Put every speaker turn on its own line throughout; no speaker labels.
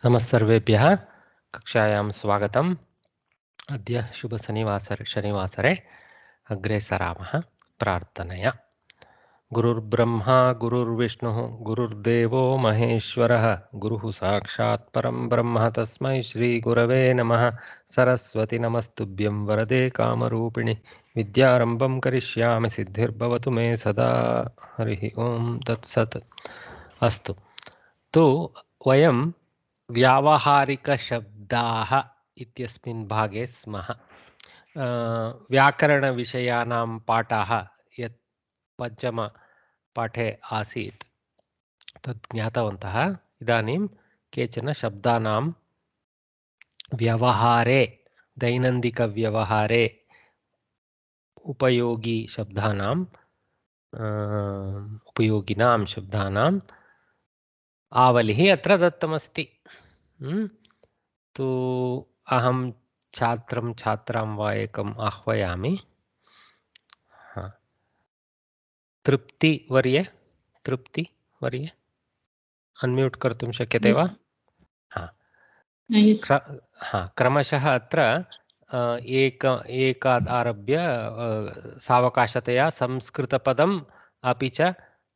नमस्सर्वेभ्यः कक्षायां स्वागतम्। अद्य शनिवासरे अग्रे सरामः प्रार्थनया। गुरुर्ब्रह्मा गुरुर्विष्णुः गुरुर्देवो महेश्वरः गुरुः साक्षात् परं ब्रह्म तस्मै श्रीगुरवे नमः। सरस्वती नमस्तुभ्यं वरदे कामरूपिणि विद्यारम्भं करिष्यामि सिद्धिर्भवतु मे सदा। हरिः ओं तत्सत्। अस्तु, तु वयं व्यावहारिकशब्दाः इत्यस्मिन् भागे स्मः। व्याकरणविषयाणां पाठाः यत् पञ्चमपाठे आसीत् तत् ज्ञातवन्तः। इदानीं केचन शब्दानां व्यवहारे, दैनन्दिकव्यवहारे उपयोगिनां शब्दानाम् आवलिः अत्र दत्तमस्ति। तु अहं छात्रां वा एकम् आह्वयामि। तृप्तिवर्ये अन्म्यूट् कर्तुं शक्यते वा? क्रमशः अत्र एकात् आरभ्य सावकाशतया संस्कृतपदम् अपि च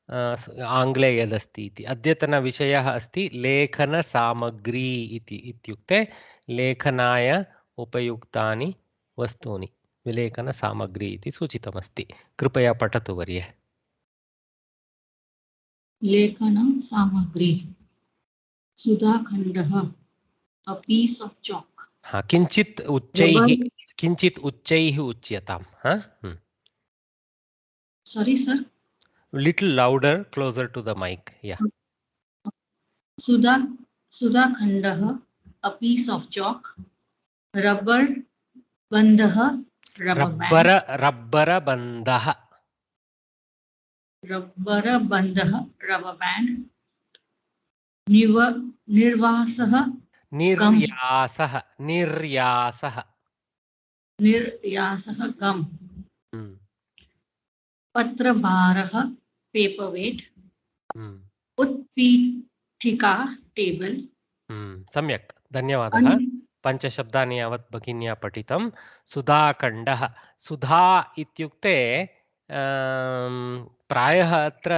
आङ्ग्ले यदस्ति इति। अद्यतनविषयः अस्ति लेखनसामग्री इति। इत्युक्ते लेखनाय उपयुक्तानि वस्तूनि विलेखनसामग्री इति सूचितमस्ति। कृपया पठतु Varye.
लेखनसामग्री सुधाखण्डः a piece of chalk.
किञ्चित् उच्चैः उच्यताम्।
Sorry sir,
little louder, closer to the mic. Yeah.
सुधाखण्डः a piece of chalk. Rubber बन्धः rubber band. निर्यासः गम. पत्रभारः paperweight. उत्पीठिका टेबल.
सम्यक्, धन्यवादः। पञ्चशब्दानि यावत् भगिन्या पठितं। सुधाखण्डः, सुधा इत्युक्ते प्रायः अत्र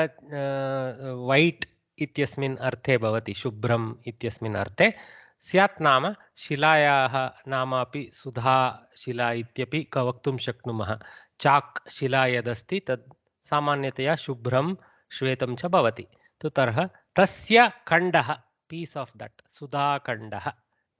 वैट् इत्यस्मिन् अर्थे भवति, शुभ्रम् इत्यस्मिन् अर्थे स्यात्। नाम शिलायाः नाम अपि सुधा शिला इत्यपि वक्तुं शक्नुमः। चाक् शिला यदस्ति तद् सामान्यतया शुभ्रं श्वेतं च भवति। तस्य खण्डः, पीस् आफ् दट्, सुधाखण्डः,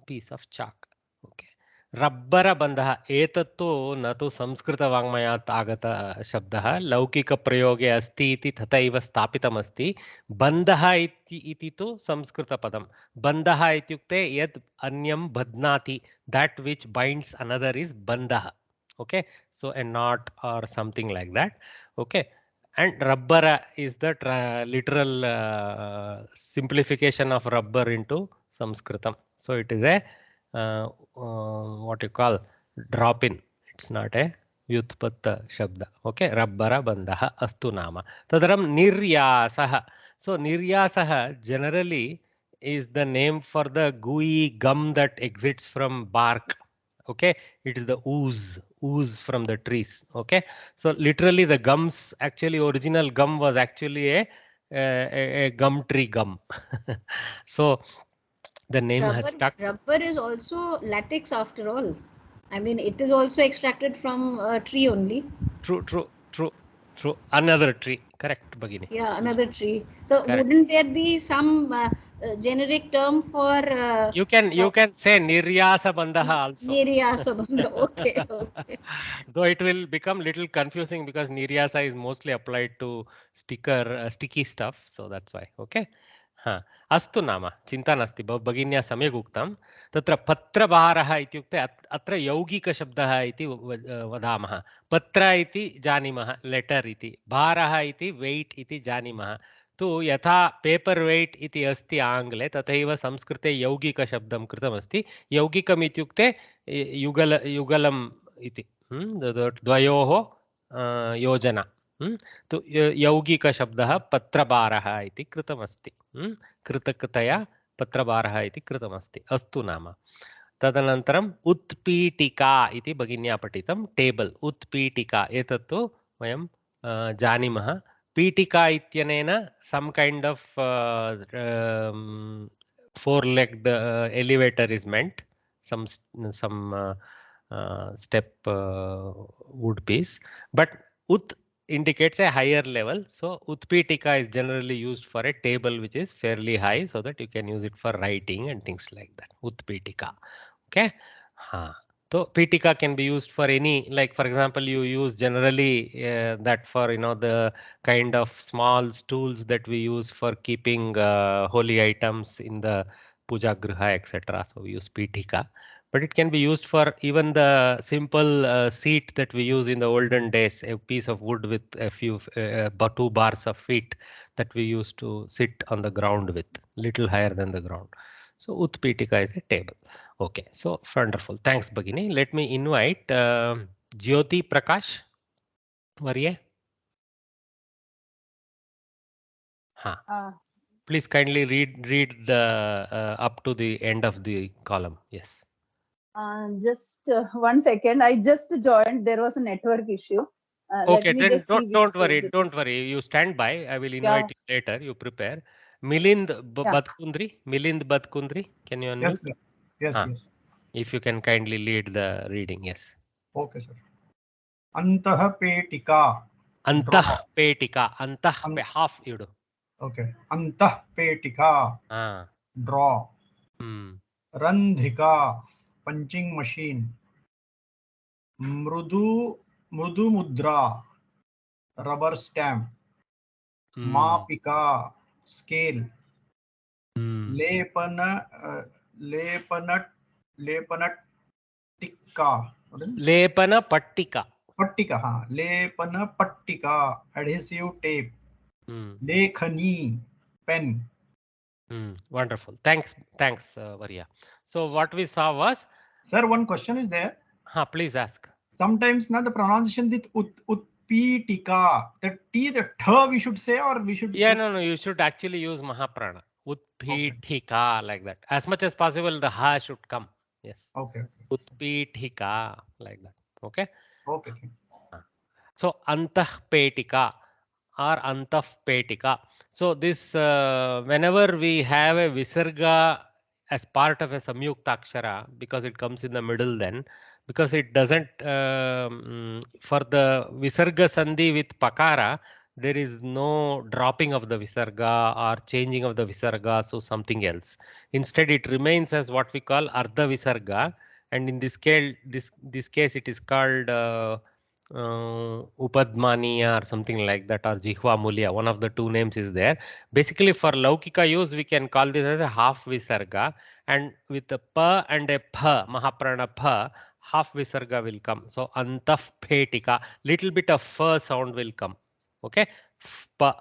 पीस् आफ् चाक्। ओके। रब्बरबन्धः, एतत्तु न तु संस्कृतवाङ्मयात् आगत शब्दः, लौकिकप्रयोगे अस्ति इति तथैव स्थापितमस्ति। बन्धः इति तु संस्कृतपदं। बन्धः इत्युक्ते यत् अन्यं बध्नाति, that which binds another is बन्धः. Okay, so a knot or something like that. Okay, and rubber is the literal simplification of rubber into Sanskritam. So it is a what you call drop in. It's not a vyutpatta shabda. Okay, rabbara bandha astu nama. Tadaram niryasah. So niryasah generally is the name for the gooey gum that exits from bark. Okay, it is the ooze from the trees. Okay, so literally the gums, actually original gum was actually a gum tree gum. So the name has stuck.
Rubber is also latex after all. I mean, it is also extracted from a tree only.
True. Another tree. Correct, Bhagini.
Yeah, another tree. So wouldn't there be some generic term for?
You can say Niryasa Bandha also.
Niryasa Bandha. Okay.
Though it will become little confusing because Niryasa is mostly applied to sticky stuff. So that's why. Okay. अस्तु नाम चिन्ता नास्ति, भगिन्या सम्यक् उक्तं। तत्र पत्रभारः इत्युक्ते अत्र यौगिकशब्दः इति वदामः। पत्र इति जानीमः, लेटर् इति, भारः इति वेट् इति जानीमः। तु यथा पेपर् वेट् इति अस्ति आङ्ग्ले, तथैव संस्कृते यौगिकशब्दं कृतमस्ति। यौगिकम् इत्युक्ते युगलम् इति, द्वयोः योजना। तो यौगिकशब्दः पत्रभारः इति कृतमस्ति, कृतकतया पत्रभारः इति कृतमस्ति। अस्तु नाम तदनन्तरम् उत्पीठिका इति भगिन्या पठितं टेबल उत्पीठिका एतत्तु वयं जानीमः। पीठिका इत्यनेन some kind of four-legged elevator is meant, some step wood piece, but ut indicates a higher level, so utpitika is generally used for a table which is fairly high, so that you can use it for writing and things like that. Utpitika. Okay. So pitika can be used for any, like for example, you use generally that for the kind of small stools that we use for keeping holy items in the puja griha, etc. So we use pitika. But it can be used for even the simple seat that we use in the olden days, a piece of wood with a few 2 bars of feet that we used to sit on the ground with, little higher than the ground. So utpitika is a table. Okay, so wonderful. Thanks, Bhagini. Let me invite Jyoti Prakash. Varye. Please kindly read the up to the end of the column. Yes.
Just 1 second. I just joined. There was a network issue.
Okay,
let me
then
just see
don't
which page
worry.
it
Don't
is.
worry. You stand by. I will invite you later. You prepare. Milind Badkundri. Milind Badkundri. Can you unmute?
Yes, sir. Yes.
If you can kindly lead the reading. Yes.
Okay, sir. Antah petika.
Antah petika. Antah half you do.
Okay. Antah petika. Draw. Randhika. Punching machine. Mrudu mudra. Rubber stamp. Mapika. Scale. Lepana tikka.
Lepana pattika.
Pattika, Lepana pattika, adhesive tape. Lekhani, pen.
Wonderful. Thanks, Varya. So what we saw was,
Sir, one question is there.
Please ask.
Sometimes the pronunciation with utpitika, the t, the th we should say, or we should.
Yeah, no, you should actually use Mahaprana. Utpitika, like that. As much as possible, the ha should come. Yes.
Okay.
Utpitika, like that. Okay.
Okay.
So antah petika or antah petika. So this whenever we have a visarga as part of a samyuktakshara, because it comes in the middle, then because it doesn't for the visarga sandhi with pakara, there is no dropping of the visarga or changing of the visarga, so something else. Instead, it remains as what we call ardha visarga, and in this case it is called Upadmaniya or something like that, or Jihva Mulya. One of the two names is there. Basically, for Laukika use, we can call this as a half visarga, and with a pa and a pha, Mahaprana pha, half visarga will come. So antaf petika, little bit of fa sound will come. Okay, pa,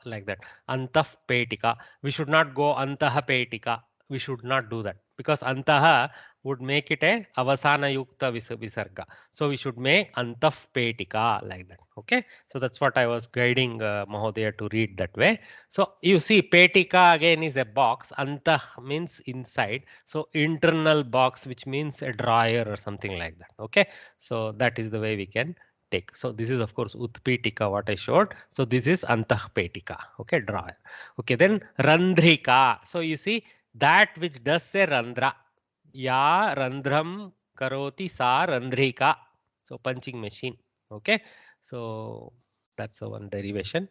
like that. Antaf petika. We should not go antaha petika. We should not do that, because antaha would make it a avasana yukta visarga. So we should make antaf petika, like that. Okay, so that's what I was guiding Mahodaya to read that way. So you see, petika again is a box. Antah means inside. So internal box, which means a drawer or something like that. Okay, so that is the way we can take. So this is of course utpitika, what I showed. So this is antah petika. Okay, drawer. Okay, then randhrika. So you see, that which does say randra. Ya randram karoti sa randhrika. So punching machine. Okay, so that's the one derivation.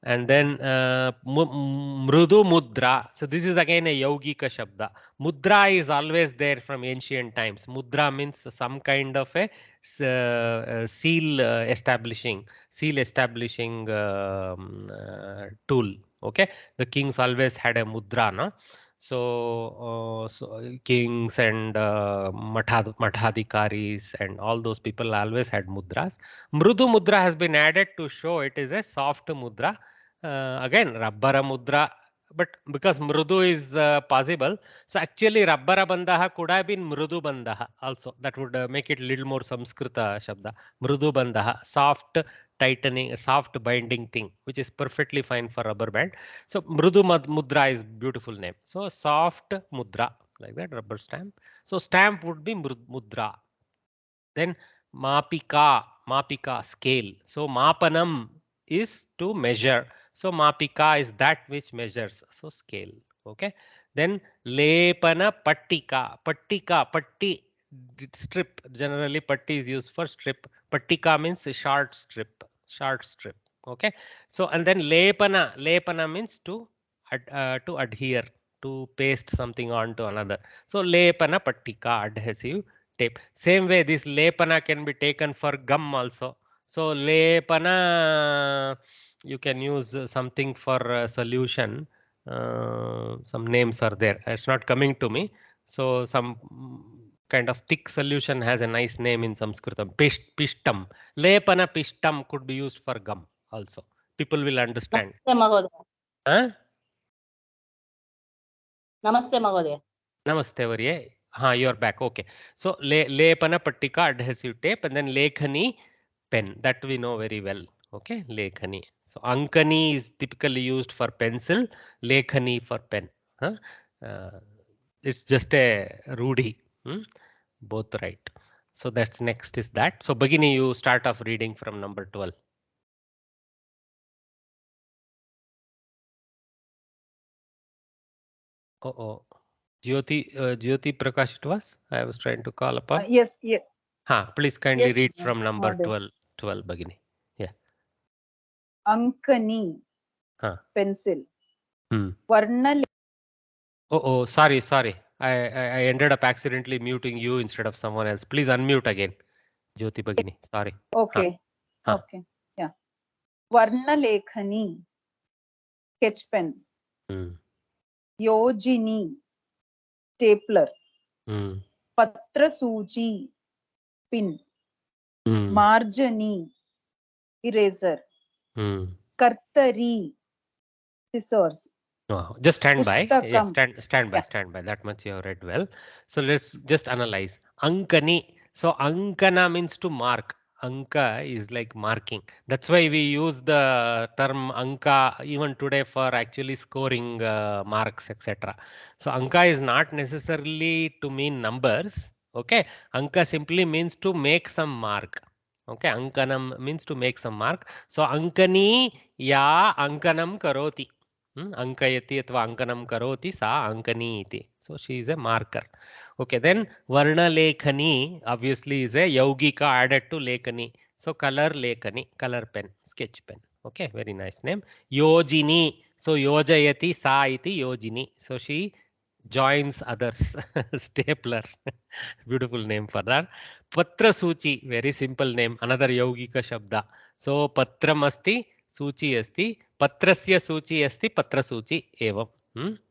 And then mrudu mudra. So this is again a yogika shabda. Mudra is always there from ancient times. Mudra means some kind of a seal establishing tool. Okay, the kings always had a mudra, no? So kings and mathadikaris and all those people always had mudras. Mrudu mudra has been added to show it is a soft mudra. Again, rabbara mudra, but because mrudu is possible, so actually rabbara bandaha could have been mrudu bandaha also. That would make it a little more Samskrita shabda. Mrudu bandaha, soft tightening, a soft binding thing, which is perfectly fine for rubber band. So Mrudu Mudra is beautiful name. So soft mudra, like that, rubber stamp. So stamp would be mudra. Then mapika, scale. So mapanam is to measure. So mapika is that which measures. So scale. Okay. Then lepana patti strip. Generally patti is used for strip. Pattika means a short strip. Okay. So and then lepana means to adhere, to paste something onto another. So lepana pattika, adhesive tape. Same way, this lepana can be taken for gum also. So lepana, you can use something for solution. Some names are there. It's not coming to me. So some kind of thick solution has a nice name in Samskritam. Pishtam. Lepana pishtam could be used for gum also. People will understand. Huh?
Namaste, Mahodaya.
Namaste, Varye. You are back. Okay. So lepana pattika, adhesive tape, and then lekhani, pen. That we know very well. Okay, lekhani. So ankani is typically used for pencil, lekhani for pen. It's just a rudi. Both right. So that's next is that. So Bhagini, you start off reading from number 12. Oh. Jyoti Prakash it was? I was trying to call upon.
Yes.
Please kindly
Yes,
read from number
Mahodaya.
12, Bhagini. Yeah.
Ankani, pencil. Varna.
Oh, sorry. I ended up accidentally muting you instead of someone else. Please unmute again, Jyoti Bhagini. Sorry.
Okay. Okay. Yeah. Varna lekhani, sketch pen. Yojini, stapler. Patra suji, pin. Marjani, eraser. Kartari, scissors.
Just stand by. Yeah,
Pustakam.
stand by. That much you have read well. So let's just analyze. Ankani. So ankana means to mark. Anka is like marking. That's why we use the term anka even today for actually scoring marks, etc. So anka is not necessarily to mean numbers. Okay. Anka simply means to make some mark. Okay. Ankanam means to make some mark. So ankani ya ankanam karoti. Ankayati atva ankanam karoti sa ankani iti. So she is a marker. Okay, then varna lekhani obviously is a yaugika added to lekhani. So color lekhani, color pen, sketch pen. Okay, very nice name. Yojini. So yojayati sa iti yojini. So she joins others. Stapler. Beautiful name for that. Patra suchi, very simple name. Another yaugika shabda. So patram asti, suchi asti. Patrasya suchi asti, patra suchi evam.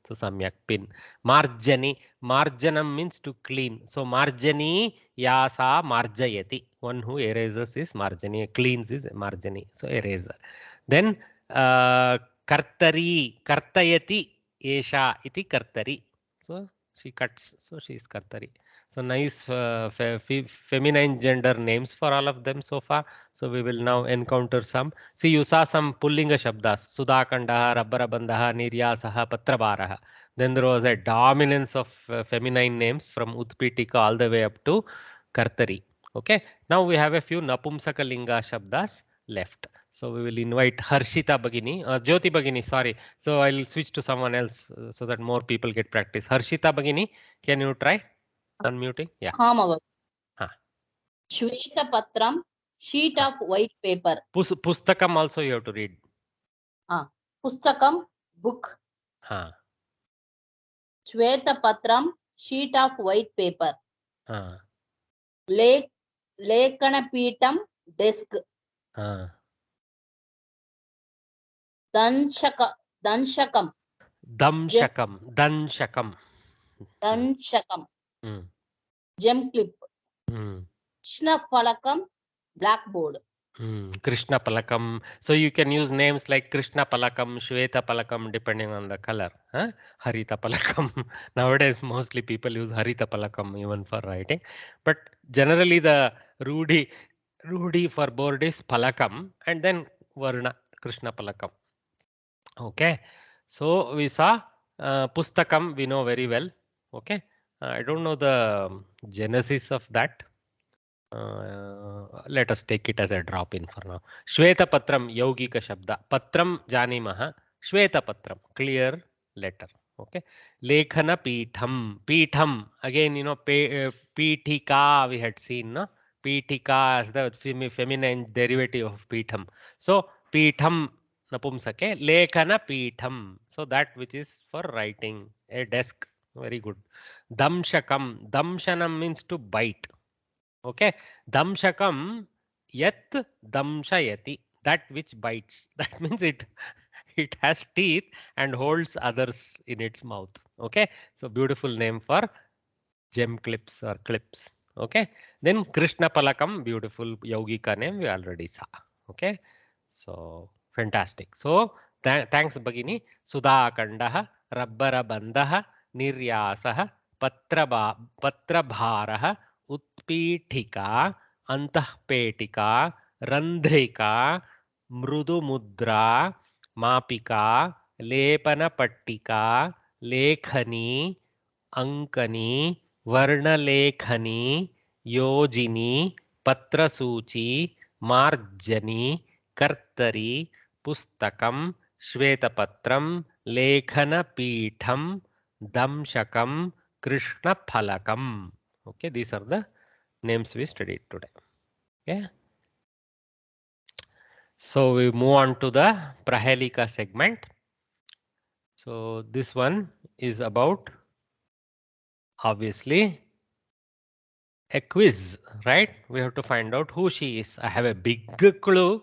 So samyak pin. Marjani. Marjanam means to clean. So marjani yasa marjayati. One who erases is marjani. Cleans is marjani. So eraser. Then kartari. Kartayati esha iti kartari. So she cuts. So she is kartari. So nice feminine gender names for all of them so far. So we will now encounter some. See, you saw some pullinga shabdas. Sudhakandaha, Rabbarabandaha, Niryasaha, Patrabaraha. Then there was a dominance of feminine names from Utpitika all the way up to Kartari. Okay. Now we have a few Napumsaka Linga shabdas left. So we will invite Harshita Bhagini, Jyoti Bhagini, sorry. So I'll switch to someone else so that more people get practice. Harshita Bhagini, can you try unmuting? Yeah.
Mahodaya. Shweta patram, sheet of white paper.
Pustakam also you have to read.
Pustakam, book. Shweta patram, sheet of white paper. Lekana pitam, desk. Danshakam. Gem clip. Krishna Palakam, blackboard.
Krishna Palakam. So you can use names like Krishna Palakam, Shweta Palakam depending on the color. Harita Palakam. Nowadays mostly people use Harita Palakam even for writing. But generally the Rudi for board is Palakam, and then Varna Krishna Palakam. Okay, so we saw Pustakam, we know very well. Okay, I don't know the genesis of that. Let us take it as a drop in for now. Shweta Patram, Yogika Shabda. Patram Janimaha. Shweta Patram, clear letter. Okay. Lekhana Pitham. Pitham, again, you know, Pithika we had seen, no? Pithika as the feminine derivative of Pitham. So, Pitham Napumsake. Lekhana Pitham. So, that which is for writing, a desk. Very good. Damshakam. Damshanam means to bite. Okay, damshakam yat damshayati, that which bites. That means it has teeth and holds others in its mouth. Okay, so beautiful name for gem clips or clips. Okay, then Krishna Palakam, beautiful yogika name we already saw. Okay, so fantastic. So thanks Bhagini. Sudha Kandaha, Rabbara Bandaha, Niryasaha, Patrabharaha, Utpitika, Antahpetika, Randhrika, Mrudumudra, Mapika, Lepana Pattika, Lekhani, Ankani, Varnalekhani, Yojini, Patrasuchi, Marjani, Kartari, Pustakam, Shvetapatram, Lekhanapitham, Damshakam, Krishna Phalakam. Okay, these are the names we studied today. Okay. So we move on to the Prahelika segment. So this one is about, obviously, a quiz, right? We have to find out who she is. I have a big clue,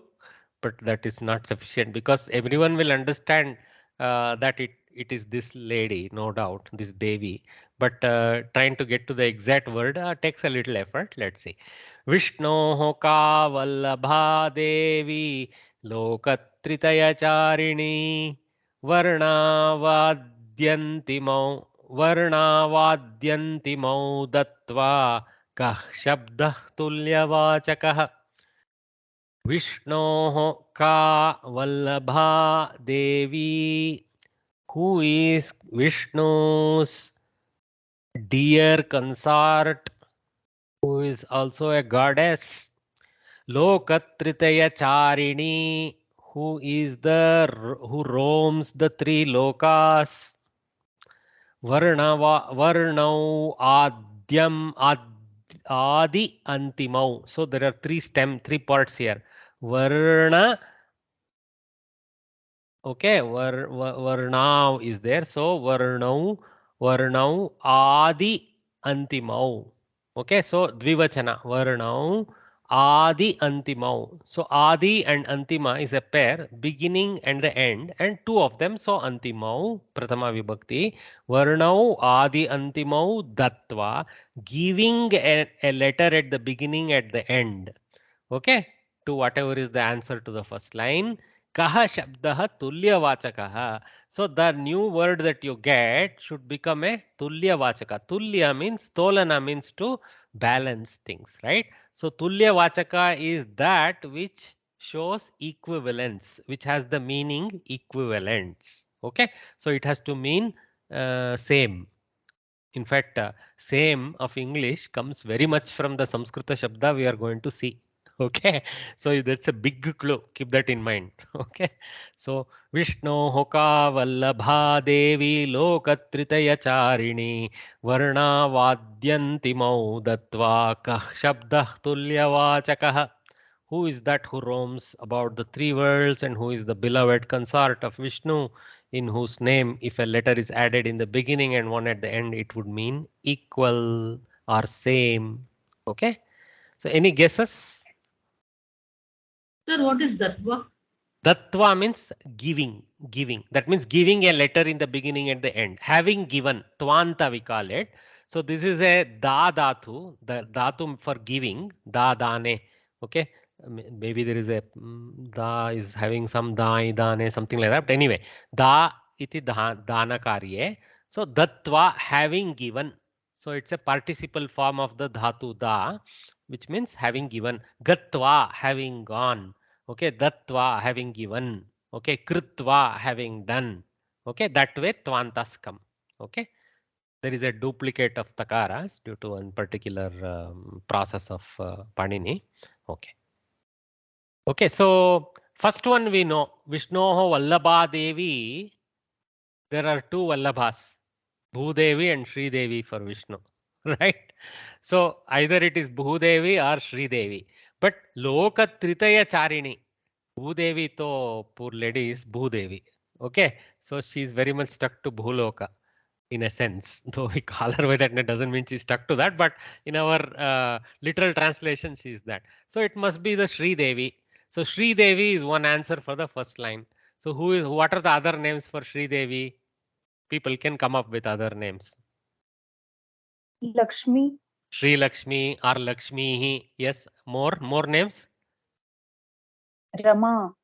but that is not sufficient because everyone will understand that it is this lady, no doubt, this Devi. But trying to get to the exact word takes a little effort. Let's see. Vishnoho ka vallabha Devi lokatritaya charini varnavadyantimau varnavadyantimau dattva कः शब्दः तुल्यवाचकः विष्णोः का वल्लभा देवी who is Vishnu's dear consort, who is also a goddess. Lokatritaya charini, who roams the three lokas. Varnau adyam adi antimau. So there are three parts here. Varna, okay, varnau is there. So varnau adi antimau. Okay, so dvivachana, varnau adi antimau. So adi and antima is a pair, beginning and the end, and two of them. So antimau, prathama vibhakti, varnau adi antimau dattva, giving a letter at the beginning, at the end. Okay, to whatever is the answer to the first line. Kaha shabdaha tulyavachakaha. So the new word that you get should become a tulyavachaka. Tulya means, tolana means to balance things, right? So tulyavachaka is that which shows equivalence, which has the meaning equivalence. Okay, so it has to mean same. In fact, same of English comes very much from the Samskrita Shabda we are going to see. Okay, so that's a big clue. Keep that in mind. Okay, so Vishnu Hoka Vallabha Devi Lokatritaya Charini Varna Vadyanti Dattva Kah Shabdah Tulyavachakah. Who is that who roams about the three worlds and who is the beloved consort of Vishnu, in whose name, if a letter is added in the beginning and one at the end, it would mean equal or same. Okay, so any guesses?
Sir, what is Dattva?
Dattva means giving. That means giving a letter in the beginning and the end. Having given, Tvanta we call it. So this is a da dhatu, the dhatu for giving, da dane. Okay, maybe there is a da is having some dai dane, something like that. But anyway, da iti dana karye. So dattva, having given. So it's a participle form of the dhatu da. which means having given. Gatva, having gone. Okay, dattva, having given. Okay, kritva, having done. Okay, that way tvantas come. Okay, there is a duplicate of takaras due to one particular process of Panini. Okay. Okay, so first one we know, Vishnoho Vallabha Devi. There are two Vallabhas, Bhudevi and Sri Devi for Vishnu, right? So either it is Bhudevi or Sri Devi. But Loka Tritaya Charini, Bhudevi to poor lady is Bhudevi. Okay, so she is very much stuck to Bhuloka in a sense. Though we call her by that, it doesn't mean she's stuck to that. But in our literal translation, she is that. So it must be the Sri Devi. So Sri Devi is one answer for the first line. So what are the other names for Sri Devi? People can come up with other names.
Lakshmi.
Sri Lakshmi or Lakshmi. Yes, more names.
Rama.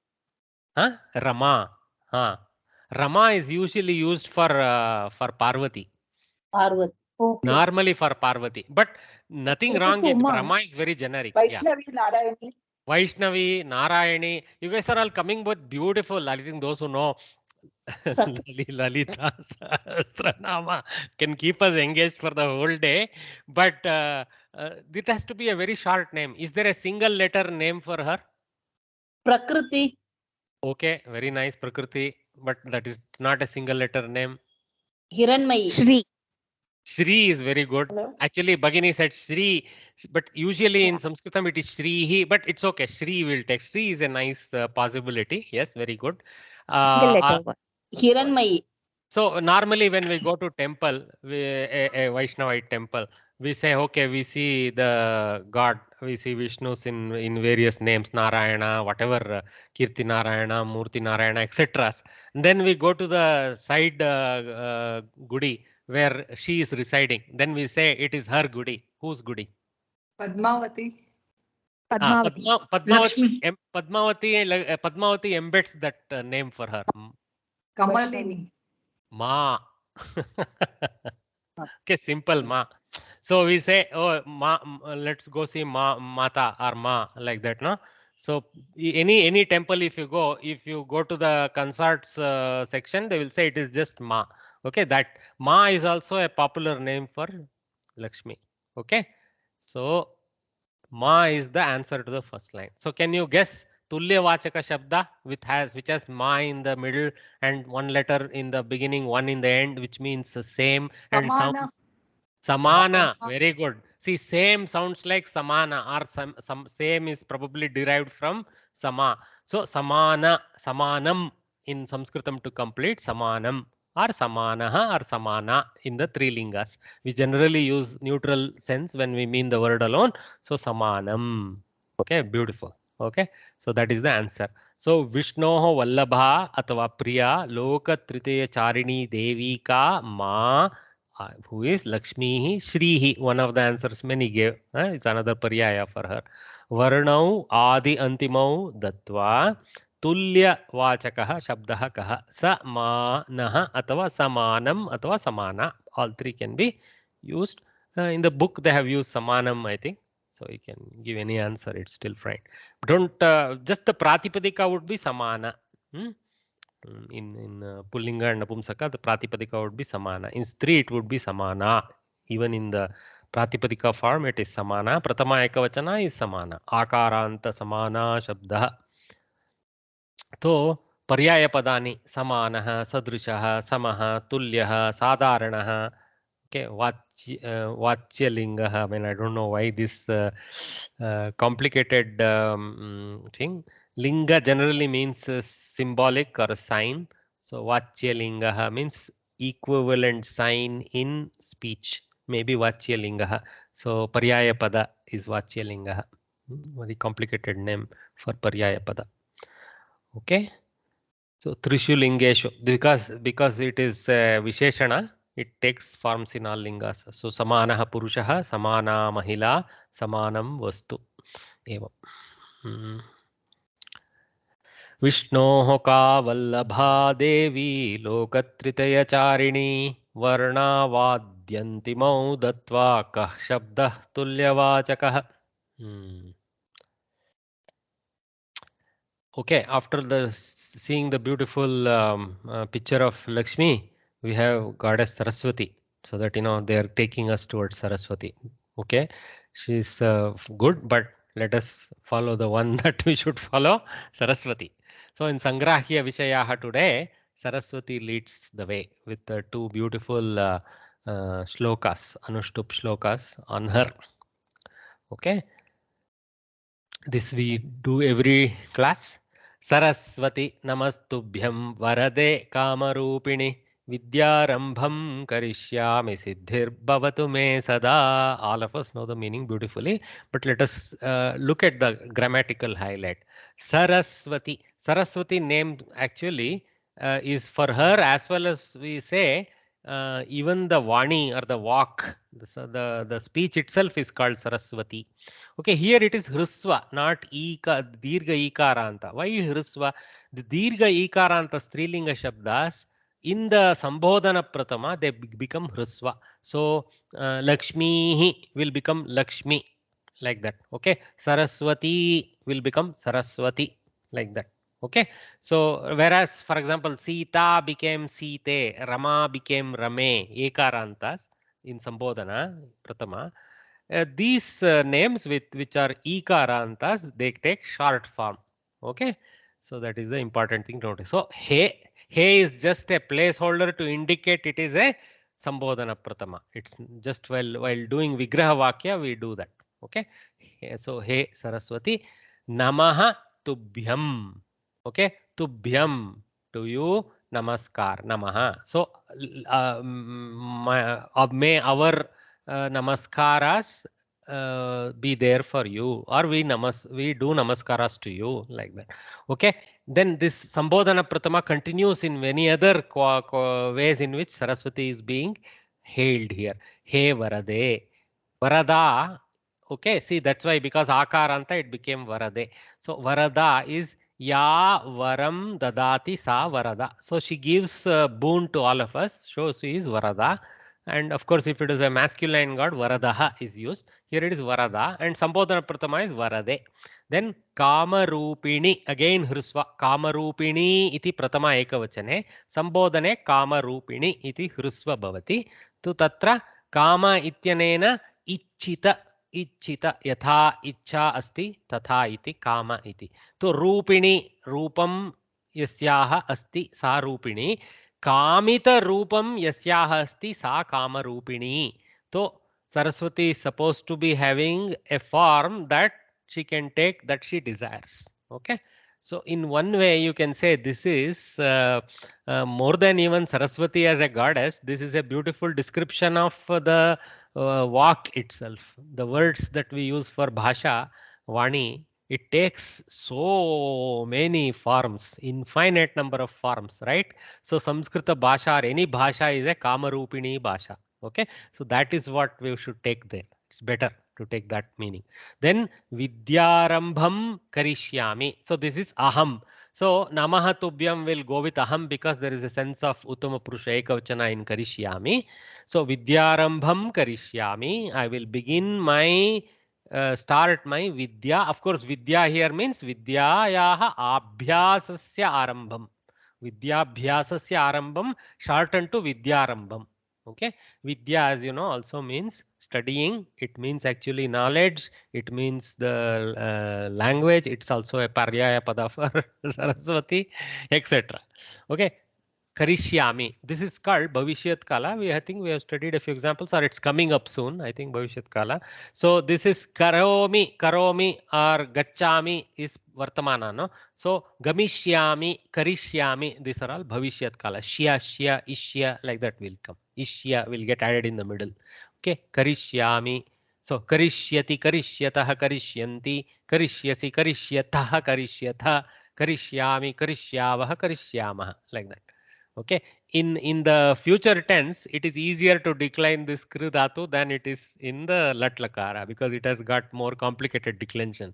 Huh? Rama. Huh. Rama is usually used for Parvati.
Parvati.
Okay.
Normally for Parvati, but nothing
It
wrong
is
with
Uma.
Rama is very generic.
Vaishnavi, Narayani.
Vaishnavi, Narayani. You guys are all coming with beautiful. I think those who know Lalita Sahasranama can keep us engaged for the whole day. But it has to be a very short name. Is there a single letter name for her?
Prakriti.
Okay, very nice, Prakriti. But that is not a single letter name.
Hiranmayi.
Shri.
Shri is very good.
Hello?
Actually, Bhagini said Shri, but usually in Sanskritam it is Shrihi, but it's okay. Shri will take. Shri is a nice possibility. Yes, very good.
Single letter one.
Hiranmayi.
So normally when we go to temple, a Vaishnavite temple, we say, okay, we see the God, we see Vishnus in various names, Narayana, whatever, Kirti Narayana, Murti Narayana, etc. Then we go to the side gudi where she is residing. Then we say it is her gudi. Whose gudi?
Padmavati.
Padmavati.
Lakshmi.
Padmavati embeds that name for her.
Kamalini.
Ma. Okay, simple ma. So we say, oh, ma, let's go see mata or ma, like that, no? So any temple, if you go to the consorts section, they will say it is just ma. Okay, that ma is also a popular name for Lakshmi. Okay, so ma is the answer to the first line. So can you guess Tulya Vachaka Shabda which has ma in the middle and one letter in the beginning, one in the end, which means the same and sounds Samana. Very good. See, same sounds like Samana, or some same is probably derived from Sama. So Samana, Samanam in Sanskritam to complete Samanam or Samanaha or Samana in the three lingas. We generally use neutral sense when we mean the word alone. So Samanam. Okay, beautiful. Okay, so that is the answer. So Vishnoho Vallabha atava Priya Loka Triteya Charini Devika Ma, who is Lakshmi, Shrihi. One of the answers many gave. It's another paryaya for her. Varnau Adi Antimau Dattva Tulya Vachakaha Shabdaha Kaha Samanaha atava Samanam atava Samana. All three can be used. In the book they have used Samanam, I think. So you can give any answer, it's still fine. Don't just the Pratipadika would be Samana. In Pullinga and Napumsaka, the Pratipadika would be Samana. In Stri, it would be Samana. Even in the Pratipadika form, it is Samana. Pratama Ekavachana is Samana. Akaranta Samana Shabda. तो पर्याय पदानि समानः सदृशः समः तुल्यः साधारणः. Okay, Vachyalinga. I mean, I don't know why this complicated thing. Linga generally means symbolic or a sign. So Vachyalinga means equivalent sign in speech. Maybe Vachyalinga. So Paryaya Pada is Vachyalinga. Very complicated name for Paryaya Pada. Okay. So Trishu Lingeshu, because it is Visheshana, it takes forms in all lingas. So Samanaha Purushaha, Samana Mahila, Samanam Vastu. Evam. Vishnoho ka Vallabha Devi Lokatritaya Charini Varna Vadyantimau Dattva Kah Shabdah Tulyavachakah. Hmm. Okay, after seeing the beautiful picture of Lakshmi, we have goddess Saraswati, so that they are taking us towards Saraswati. Okay, she's good, but let us follow the one that we should follow, Saraswati. So in Sangrahya Vishayaha today, Saraswati leads the way with the two beautiful shlokas, Anushtup shlokas on her. Okay, this we do every class. Saraswati namastubhyam varade kamarupini vidyarambham karishyami siddhir bhavatu me sada. All of us know the meaning beautifully, but let us look at the grammatical highlight. Saraswati. Saraswati name actually is for her, as well as we say even the Vani or the walk, the speech itself is called Saraswati. Okay, here it is Hrusva, not Dirga Ikaranta. Why Hrusva? The Dirga Ikaranta Strilinga Shabdas, in the Sambodhana Pratama, they become Hrusva. So, Lakshmi will become Lakshmi, like that. Okay, Saraswati will become Saraswati, like that. Okay, so whereas, for example, Sita became Site, Rama became Rame, Ekarantas in Sambodhana Pratama. These names which are ikarantas, they take short form. Okay, so that is the important thing to notice. So he is just a placeholder to indicate it is a sambodhana pratama. It's just while doing vigraha vakya we do that. Okay, so he Saraswati, namaha tubhyam. Okay, tubhyam, to you, namaskar, namaha. So may our namaskaras be there for you, or we do namaskaras to you, like that. Okay, then this Sambodhana Pratama continues in many other ways in which Saraswati is being hailed here. He Varade, Varada. Okay, see, that's why, because Akaranta it became Varade. So Varada is Ya Varam Dadati Sa Varada. So she gives boon to all of us. So she is Varada. And of course, if it is a masculine god, Varadaha is used. Here it is Varada, and Sambodhana Pratama is Varade. Then Kamarupini, again Hrusva. Kamarupini iti Pratama Ekavachane. Sambodhane Kamarupini iti Hrusva Bhavati. Tu tatra Kama ityanena Ichchita. Ichchita yatha ichcha asti tatha iti kama iti. To Rupini, Rupam yasyaha asti sa Rupini. Kamita Rupam yasyaha asti sa Kama Rupini. So Saraswati is supposed to be having a form that she can take, that she desires. Okay. So in one way you can say this is more than even Saraswati as a goddess. This is a beautiful description of the walk itself. The words that we use for Bhasha, Vani, it takes so many forms, infinite number of forms, right? So Samskrita Bhasha or any Bhasha is a Kamarupini Bhasha. Okay, so that is what we should take there. It's better to take that meaning. Then Vidyarambham Karishyami. So this is Aham. So Namaha Tubhyam will go with Aham because there is a sense of Uttama Purusha Ekavachana in Karishyami. So Vidyarambham Karishyami. I will begin my start my Vidya. Of course, Vidya here means Vidyayaha Abhyasasya Arambham. Vidyabhyasasya Arambham shortened to Vidyarambham. Okay, Vidya, as you know, also means studying. It means actually knowledge. It means the language. It's also a paryaya pada for Saraswati, etc. Okay, Karishyami. This is called Bhavishyat Kala. I think we have studied a few examples, or it's coming up soon. I think Bhavishyat Kala. So this is Karomi, Karomi, or Gachami is Vartamana. No? So Gamishyami, Karishyami. These are all Bhavishyat Kala. Shya, Shya, Ishya, like that will come. Ishya will get added in the middle. Okay, Karishyami. So Karishyati, Karishyataha, Karishyanti, Karishyasi, Karishyataha, Karishyatha, Karishyami, Karishyavaha, Karishyamaha, like that. Okay, in the future tense, it is easier to decline this kru dhatu than it is in the lat lakara, because it has got more complicated declension.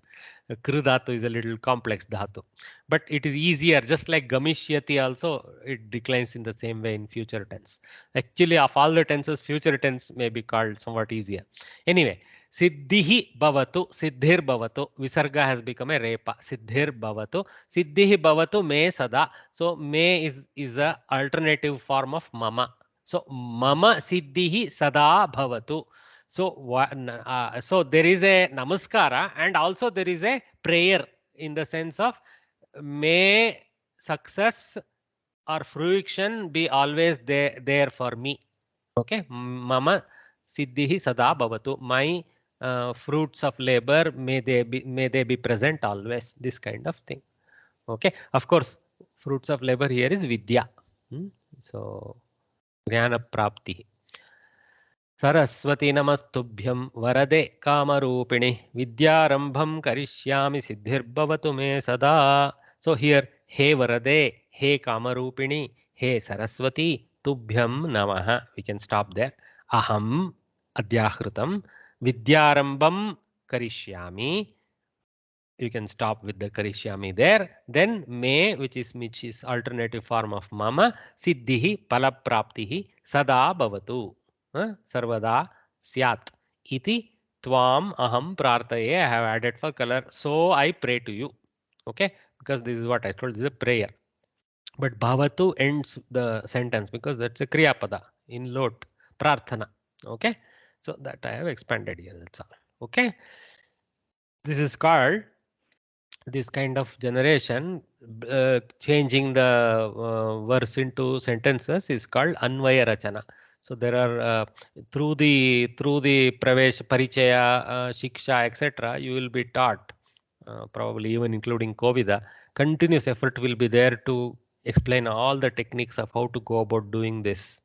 Kru dhatu is a little complex dhatu, but it is easier, just like Gamishyati also, it declines in the same way in future tense. Actually, of all the tenses, future tense may be called somewhat easier. Anyway, Siddhihi bhavatu, siddhir bhavatu. Visarga has become a repa. Siddhir bhavatu. Siddhihi bhavatu me sada. So me is a alternative form of mama. So mama siddhihi sada bhavatu. So so there is a namaskara and also there is a prayer in the sense of may success or fruition be always there for me. Okay, mama siddhihi sada bhavatu. My fruits of labor may they be present always. This kind of thing. Okay, of course, fruits of labor here is vidya. So jnana prapti. Saraswati namastubhyam varade kamarupini vidyarambham karishyami siddhirbhavatu me sada. So here, he varade, he kamarupini, he Saraswati, tubhyam namaha. We can stop there. Aham adhyahrutam vidyarambham karishyami. You can stop with the karishyami there. Then me, which is alternative form of mama, siddhihi palapraptihi sada bhavatu. Sarvada syat iti tvam aham prartaye. I have added for color. So I pray to you. Okay, because this is what I told. This is a prayer. But bhavatu ends the sentence because that's a kriya pada in lot prarthana. Okay, so that I have expanded here. That's all. Okay, this is called this kind of generation, changing the verse into sentences is called Anvaya Rachana. So there are through the Pravesha, Parichaya, Shiksha, etc. You will be taught, probably even including Kovida. Continuous effort will be there to explain all the techniques of how to go about doing this.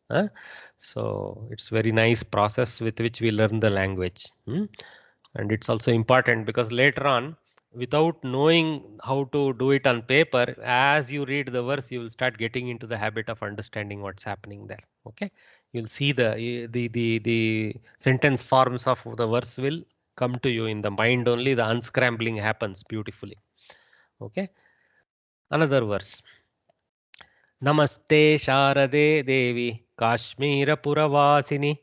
So it's very nice process with which we learn the language. And it's also important because later on, without knowing how to do it on paper, as you read the verse, you will start getting into the habit of understanding what's happening there. Okay, you'll see the sentence forms of the verse will come to you in the mind only. The unscrambling happens beautifully. Okay, another verse. Namaste Sharade Devi Kashmira Puravasini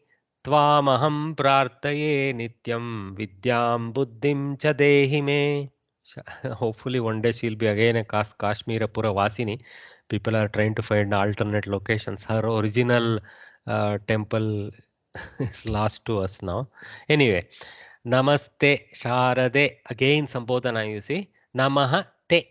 Tvamaham Prartaye Nityam Vidyam Buddhim Cha Dehi Me. Hopefully one day she'll be again a Kashmira Puravasini. People are trying to find alternate locations. Her original temple is lost to us now. Anyway, Namaste Sharade. Again Sambodhana you see. Namaha Te.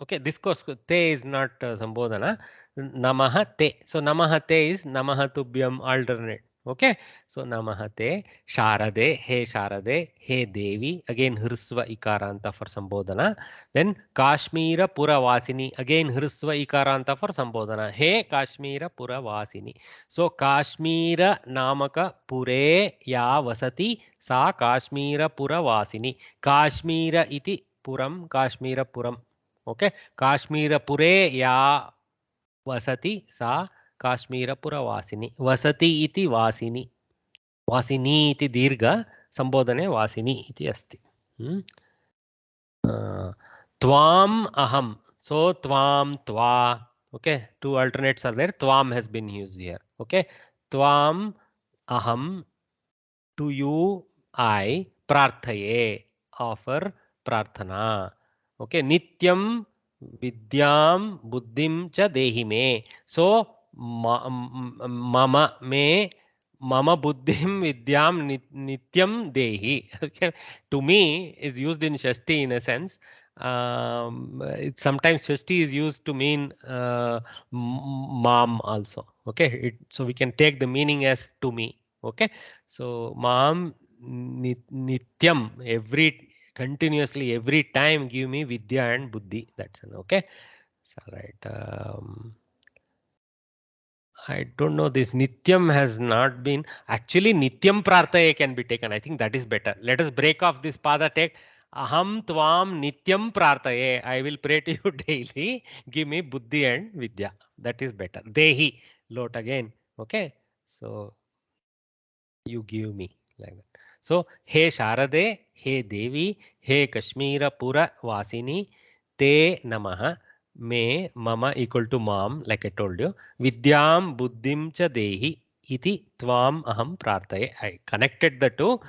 Okay, this course te is not sambodhana. Namaha te. So namaha te is namaha tubhyam alternate. Okay, so namaha te Sharade, he Sharade, he Devi. Again hrisva ikaranta for sambodhana. Then Kashmira Puravasini. Again hrisva ikaranta for sambodhana. He Kashmira Puravasini. So Kashmira namaka pure ya vasati sa Kashmira Puravasini. Kashmira iti puram, Kashmira puram. Okay, Kashmirapure ya vasati sa Kashmirapura-vasini. Vasati iti vasini. Vasini iti dirgha, sambodhane vasini iti asti. Tvam aham. So tvam tva. Okay, two alternates are there. Tvam has been used here. Okay, tvam aham, to you I prarthaye, offer prarthana. Okay, nityam vidyam buddhim cha dehi me. So mama me, mama buddhim vidyam nityam dehi. Okay, to me is used in Shashti in a sense. Sometimes Shashti is used to mean mom also. Okay, so we can take the meaning as to me. Okay, so mom nityam, continuously every time give me vidya and buddhi. That's an okay. So right. I don't know, this nityam has not been actually nityam prarthaye can be taken. I think that is better. Let us break off this pada, take aham tvam nityam prarthaye. I will pray to you daily. Give me buddhi and vidya. That is better. Dehi lot again. Okay, so you give me like that. So he Sharade, he Devi, he Kashmira Pura Vasini, te namaha, me mama equal to mom, like I told you. Vidyam buddhim cha dehi iti tvam aham prarthaye. I connected the two.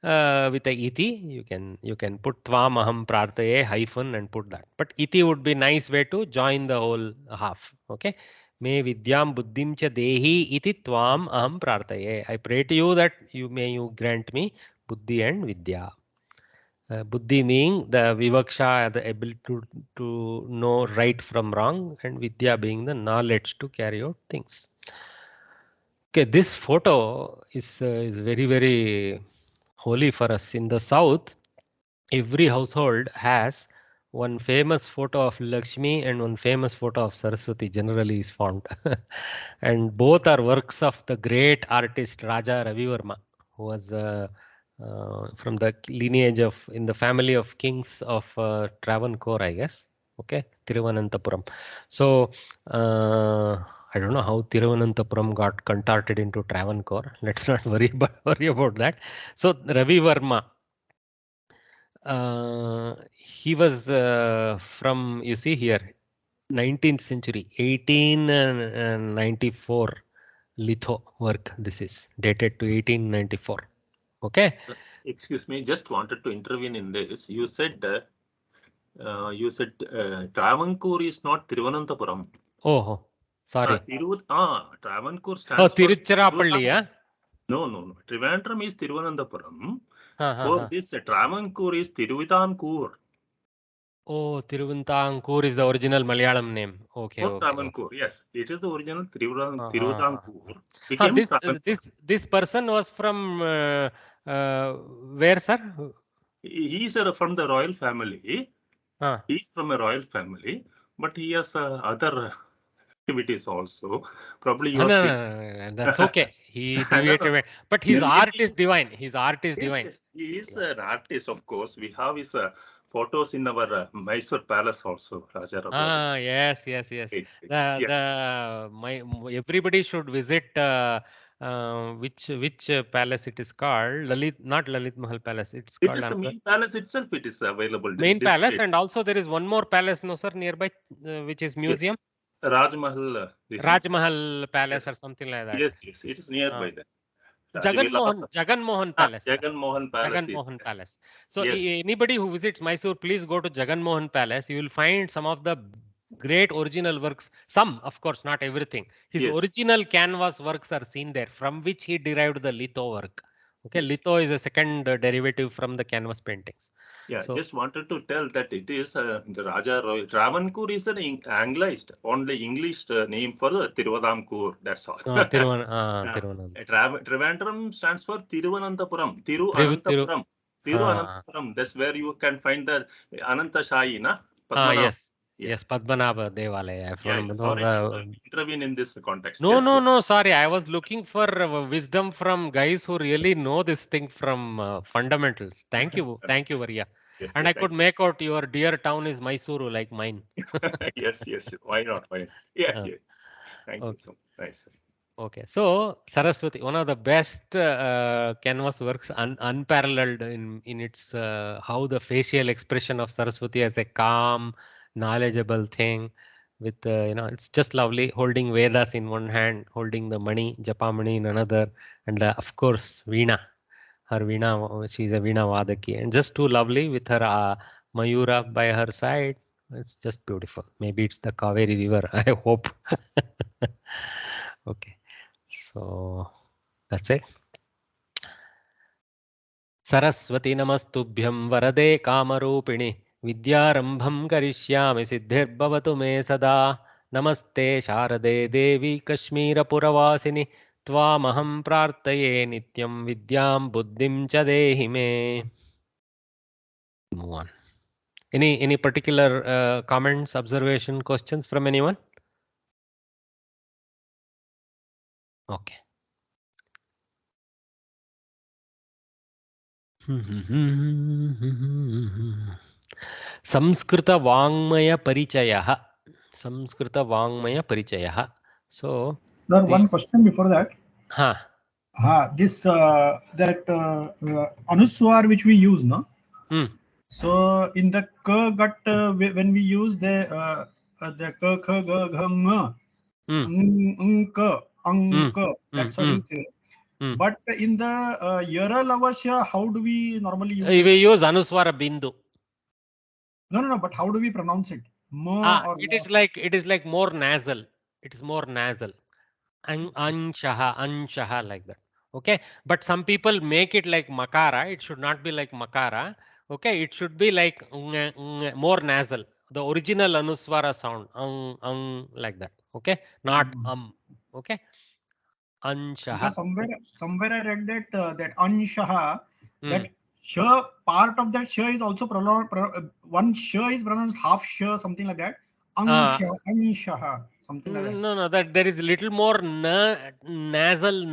with a iti, you can put tvam aham prartaye hyphen and put that. But iti would be nice way to join the whole half. Okay. Me vidyam buddhim cha dehi iti tvam aham prartaye. I pray to you that you grant me buddhi and vidya. Buddhi meaning the vivaksha, the ability to know right from wrong, and vidya being the knowledge to carry out things. Okay, this photo is very, very holy for us. In the south, every household has one famous photo of Lakshmi and one famous photo of Saraswati generally is found. And both are works of the great artist Raja Ravi Verma, who was from the lineage of, in the family of kings of Travancore, I guess. Okay, Thiruvananthapuram. So, I don't know how Thiruvananthapuram got contorted into Travancore. Let's not worry about that. So, Ravi Verma, he was from, you see here, 19th century, 1894 litho work. This is dated to 1894. Okay.
Excuse me, just wanted to intervene in this. You said Travancore is not Thiruvananthapuram.
Oh, sorry.
Travancore stands
Oh,
for
Tiruchirappalli, yeah?
No. Trivandrum is Thiruvananthapuram.
For
this, Travancore is Tiruvitankur.
Oh, Tiruvantankur is the original Malayalam name. Okay,
For
okay.
Travancore, yes, it is the original Tiruvitankur.
This person was from where, sir?
He is from the royal family. He is from a royal family, but he has other activities also. Probably you
No, that's okay. He deviated, but his art is divine. His art is divine.
Yes, he is an artist, of course. We have his photos in our Mysore Palace also, Raja Ravi.
Yes. Everybody should visit which palace it is called. Not Lalit Mahal Palace. It's
It
called
is the main palace itself. It is available.
Main palace, and also there is one more palace, no sir, nearby, which is museum.
Yes. Raj Mahal.
Raj Mahal Palace, yes, or something like that.
Yes, it is nearby there.
Jagan Mohan Palace.
Jagan Mohan
Palace. So anybody who visits Mysore, please go to Jagan Mohan Palace. You will find some of the great original works. Some, of course, not everything. His original canvas works are seen there, from which he derived the litho work. Okay, litho is a second derivative from the canvas paintings.
Yeah, so, just wanted to tell that it is the Raja Roy. Travancore is an Anglicized, only English name for the Tiruvitankur. That's all. Trivandrum stands for Thiruvananthapuram. Thiruvananthapuram. That's where you can find the Anantashayi, na?
Yes, Padmanabha Devalaya.
Intervene in this context.
No, sorry. I was looking for wisdom from guys who really know this thing from fundamentals. Thank you, Varya. And I could make out your dear town is Mysuru, like mine.
Yes. Why not? Yeah. Thank you so much. Nice.
Okay, so Saraswati, one of the best canvas works, unparalleled in its how the facial expression of Saraswati as a calm, knowledgeable thing with it's just lovely, holding Vedas in one hand, holding the mani, Japamani in another, and of course Veena, her Veena, she's a Veena Vadaki, and just too lovely with her Mayura by her side. It's just beautiful. Maybe it's the Kaveri river, I hope. Okay, so that's it. Saraswati namastubhyam varade kamarupini vidyarambham karishyami siddhirbhavatu me sada. Namaste Sharade Devi Kashmira Puravasini Tvamaham Prartaye Nityam Vidyam Buddhim cha dehi me. Move on. Any particular comments, observation, questions from anyone? Okay. Samskrita Vangmaya Parichayah. So,
sir, one question before that. This anuswar which we use, no? So in the k gut when we use the k kh g ng ng k, that's what you say. But in the Yara Lavasya, how do we normally use
We use Anuswara Bindu.
No. But how do we pronounce it?
It is like more nasal. It is more nasal. Anshaha, like that. Okay. But some people make it like Makara. It should not be like Makara. Okay. It should be like more nasal. The original Anuswara sound. Like that. Okay. Not Okay. Anshaha.
Somewhere I read that that Anshaha, that sh part of that sh is also pronounced. One sh is pronounced half sh, something like that. Anshaha, something like that.
No. That there is a little more nasal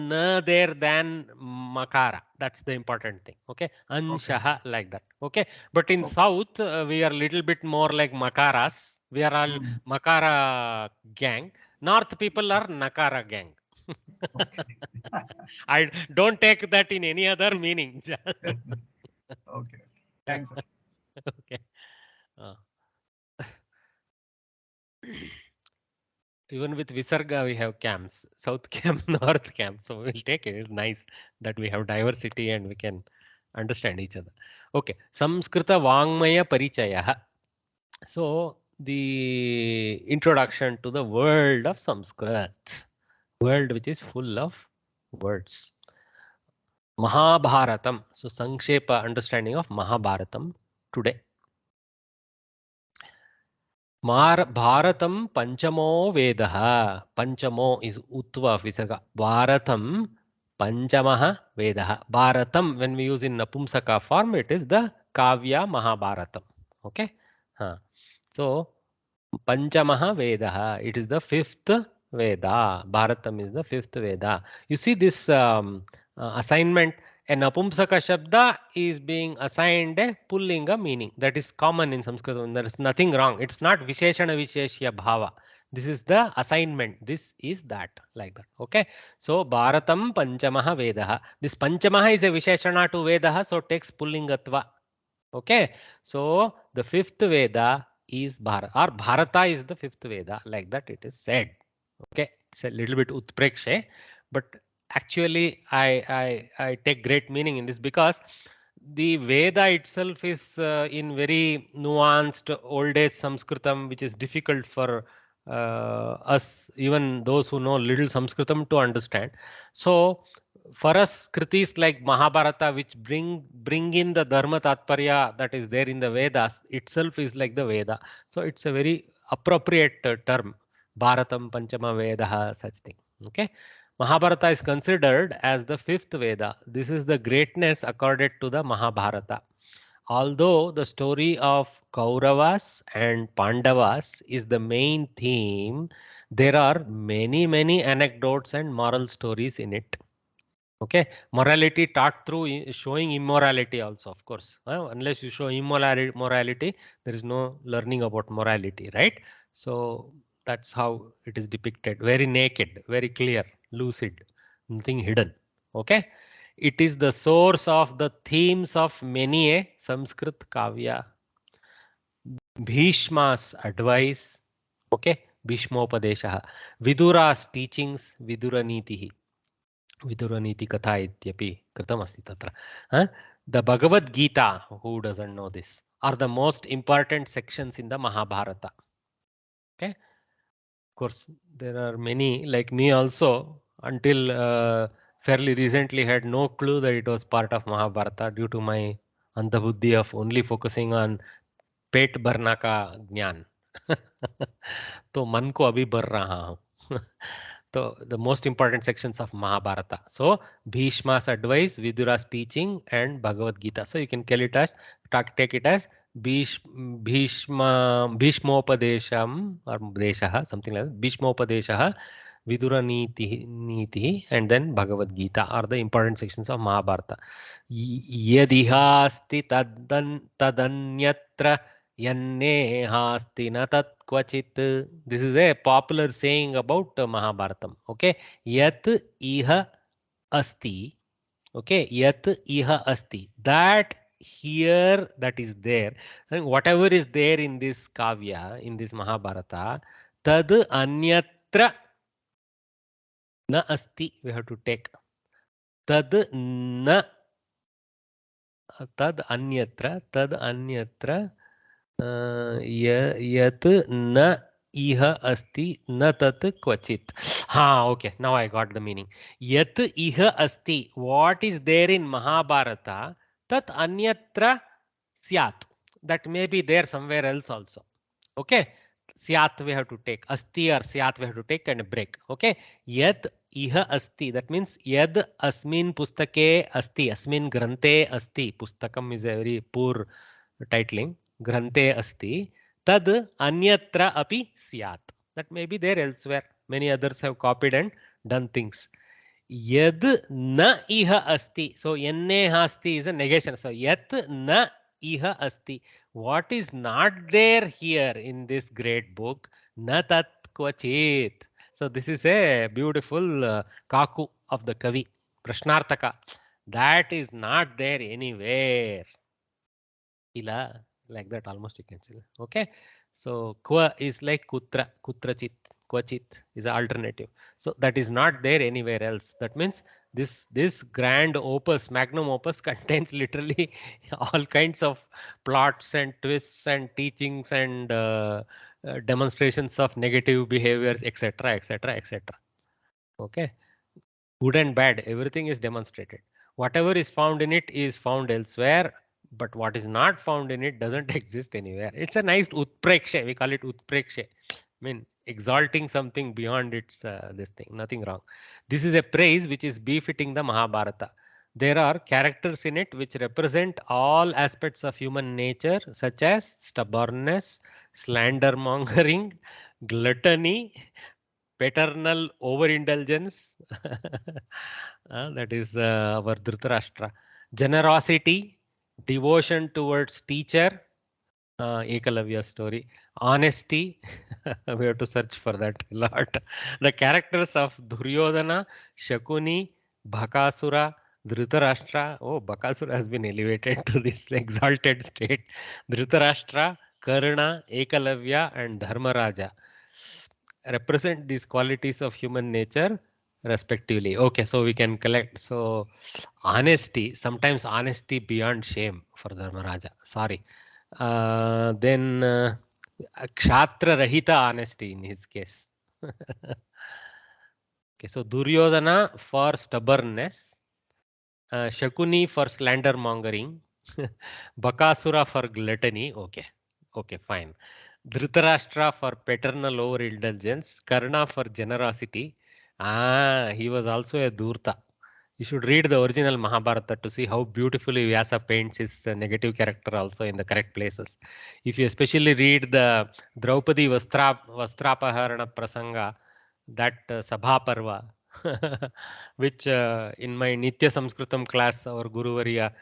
there than Makara. That's the important thing. Okay. Anshaha, like that. Okay. But in South, we are a little bit more like Makaras. We are all Makara gang. North people are Nakara gang. I don't take that in any other meaning.
Okay. Thanks.
Okay. Even with Visarga, we have camps, South camp, North camp. So we'll take it. It's nice that we have diversity and we can understand each other. Okay. Samskrita Vangmaya Parichaya. So the introduction to the world of Sanskrit, world which is full of words. Mahabharatam. So Sankshepa understanding of Mahabharatam today. Bharatam Panchamo Vedaha. Panchamo is Utva Visarga. Bharatam Panchamaha Vedaha. Bharatam, when we use in Napumsaka form, it is the Kavya Mahabharatam. Okay. So Panchamaha Vedaha. It is the fifth Veda. Bharatam is the fifth Veda. You see this assignment. A Napumsaka Shabda is being assigned a Pullinga meaning. That is common in Sanskrit. There is nothing wrong. It's not Visheshana Visheshya Bhava. This is the assignment. This is that, like that. Okay. So Bharatam Panchamaha Vedaha. This Panchamaha is a Visheshana to Vedaha, so takes Pullingatva. Okay. So the fifth Veda is Bharata, or Bharata is the fifth Veda, like that it is said. Okay. It's a little bit Utprekshe, but actually I take great meaning in this because the Veda itself is in very nuanced old age Sanskritam, which is difficult for us, even those who know little Sanskritam, to understand. So for us, kritis like Mahabharata, which bring in the Dharma Tatparya that is there in the Vedas itself, is like the Veda. So it's a very appropriate term, Bharatam Panchama Vedaha, such thing. Okay. Mahabharata is considered as the fifth Veda. This is the greatness accorded to the Mahabharata. Although the story of Kauravas and Pandavas is the main theme, there are many anecdotes and moral stories in it. Okay, morality taught through showing immorality also, of course. Unless you show morality, there is no learning about morality, right? So that's how it is depicted. Very naked, very clear, lucid, nothing hidden. Okay. It is the source of the themes of many a Sanskrit Kavya. Bhishma's advice. Okay. Bhishmopadeshaha. Vidura's teachings. Vidura Nitihi. Viduraniti Katha Ityapi Kritamasti Tatra. The Bhagavad Gita, who doesn't know this, are the most important sections in the Mahabharata. Okay. Of course, there are many, like me also, until fairly recently had no clue that it was part of Mahabharata due to my andhabuddhi of only focusing on पेट भरना का ज्ञान तो मन को अभी भर रहा हूं So the most important sections of Mahabharata. So Bhishma's advice, Vidura's teaching, and Bhagavad Gita. So you can take it as Bhishmopadesham or Deshaha, something like that. Bhishmopadeshaha, Vidura Niti, and then Bhagavad Gita are the important sections of Mahabharata. Yadihasti tadanyatra Yanne hasti na tat kvachit. This is a popular saying about Mahabharatam. Okay. Yat iha asti. Okay. Yat iha asti. That here, that is there. And whatever is there in this Kavya, in this Mahabharata, tad anyatra na asti. We have to take. tad na tad anyatra yat na iha asti na tat kvachit. Ha, okay, now I got the meaning. Yat iha asti, what is there in Mahabharata, tat anyatra syat, that may be there somewhere else also. Okay, syat we have to take, asti or syat we have to take and break. Okay, yad iha asti, that means yad asmin pustake asti, asmin grante asti. Pustakam is a very poor titling. Grante asti, tad anyatra api syat, that may be there elsewhere. Many others have copied and done things. Yad na iha asti, so enne asti is a negation. So yat na iha asti, what is not there here in this great book, na tat kvachit. So this is a beautiful kaku of the Kavi, Prashnartaka. That is not there anywhere. Ila, like that almost you can say. Okay. So kwa is like kutra, kutrachit, kvachit is an alternative. So that is not there anywhere else. That means this grand opus, magnum opus, contains literally all kinds of plots and twists and teachings and demonstrations of negative behaviors, etc., etc., etc. Okay, good and bad, everything is demonstrated. Whatever is found in it is found elsewhere, but what is not found in it doesn't exist anywhere. It's a nice utprekshe, we call it utprekshe. I mean, exalting something beyond its this thing, nothing wrong. This is a praise which is befitting the Mahabharata. There are characters in it which represent all aspects of human nature, such as stubbornness, slander mongering, gluttony, paternal overindulgence, that is our Dhritarashtra, generosity, devotion towards teacher, Ekalavya story, honesty, we have to search for that a lot. The characters of Duryodhana, Shakuni, Bhakasura, Dhritarashtra. Oh, Bhakasura has been elevated to this exalted state. Dhritarashtra, Karna, Ekalavya, and Dharmaraja represent these qualities of human nature respectively. Okay, so we can collect. So honesty, sometimes honesty beyond shame for Dharmaraja. Sorry. Then Kshatra Rahita honesty in his case. Okay, so Duryodhana for stubbornness, Shakuni for slander mongering, Bakasura for gluttony. Okay, okay, fine. Dhritarashtra for paternal overindulgence, Karna for generosity. He was also a Dhurta. You should read the original Mahabharata to see how beautifully Vyasa paints his negative character also in the correct places. If you especially read the Draupadi Vastrapaharana Prasanga, that Sabha Parva, which in my Nitya Samskritam class, our Guru Varya,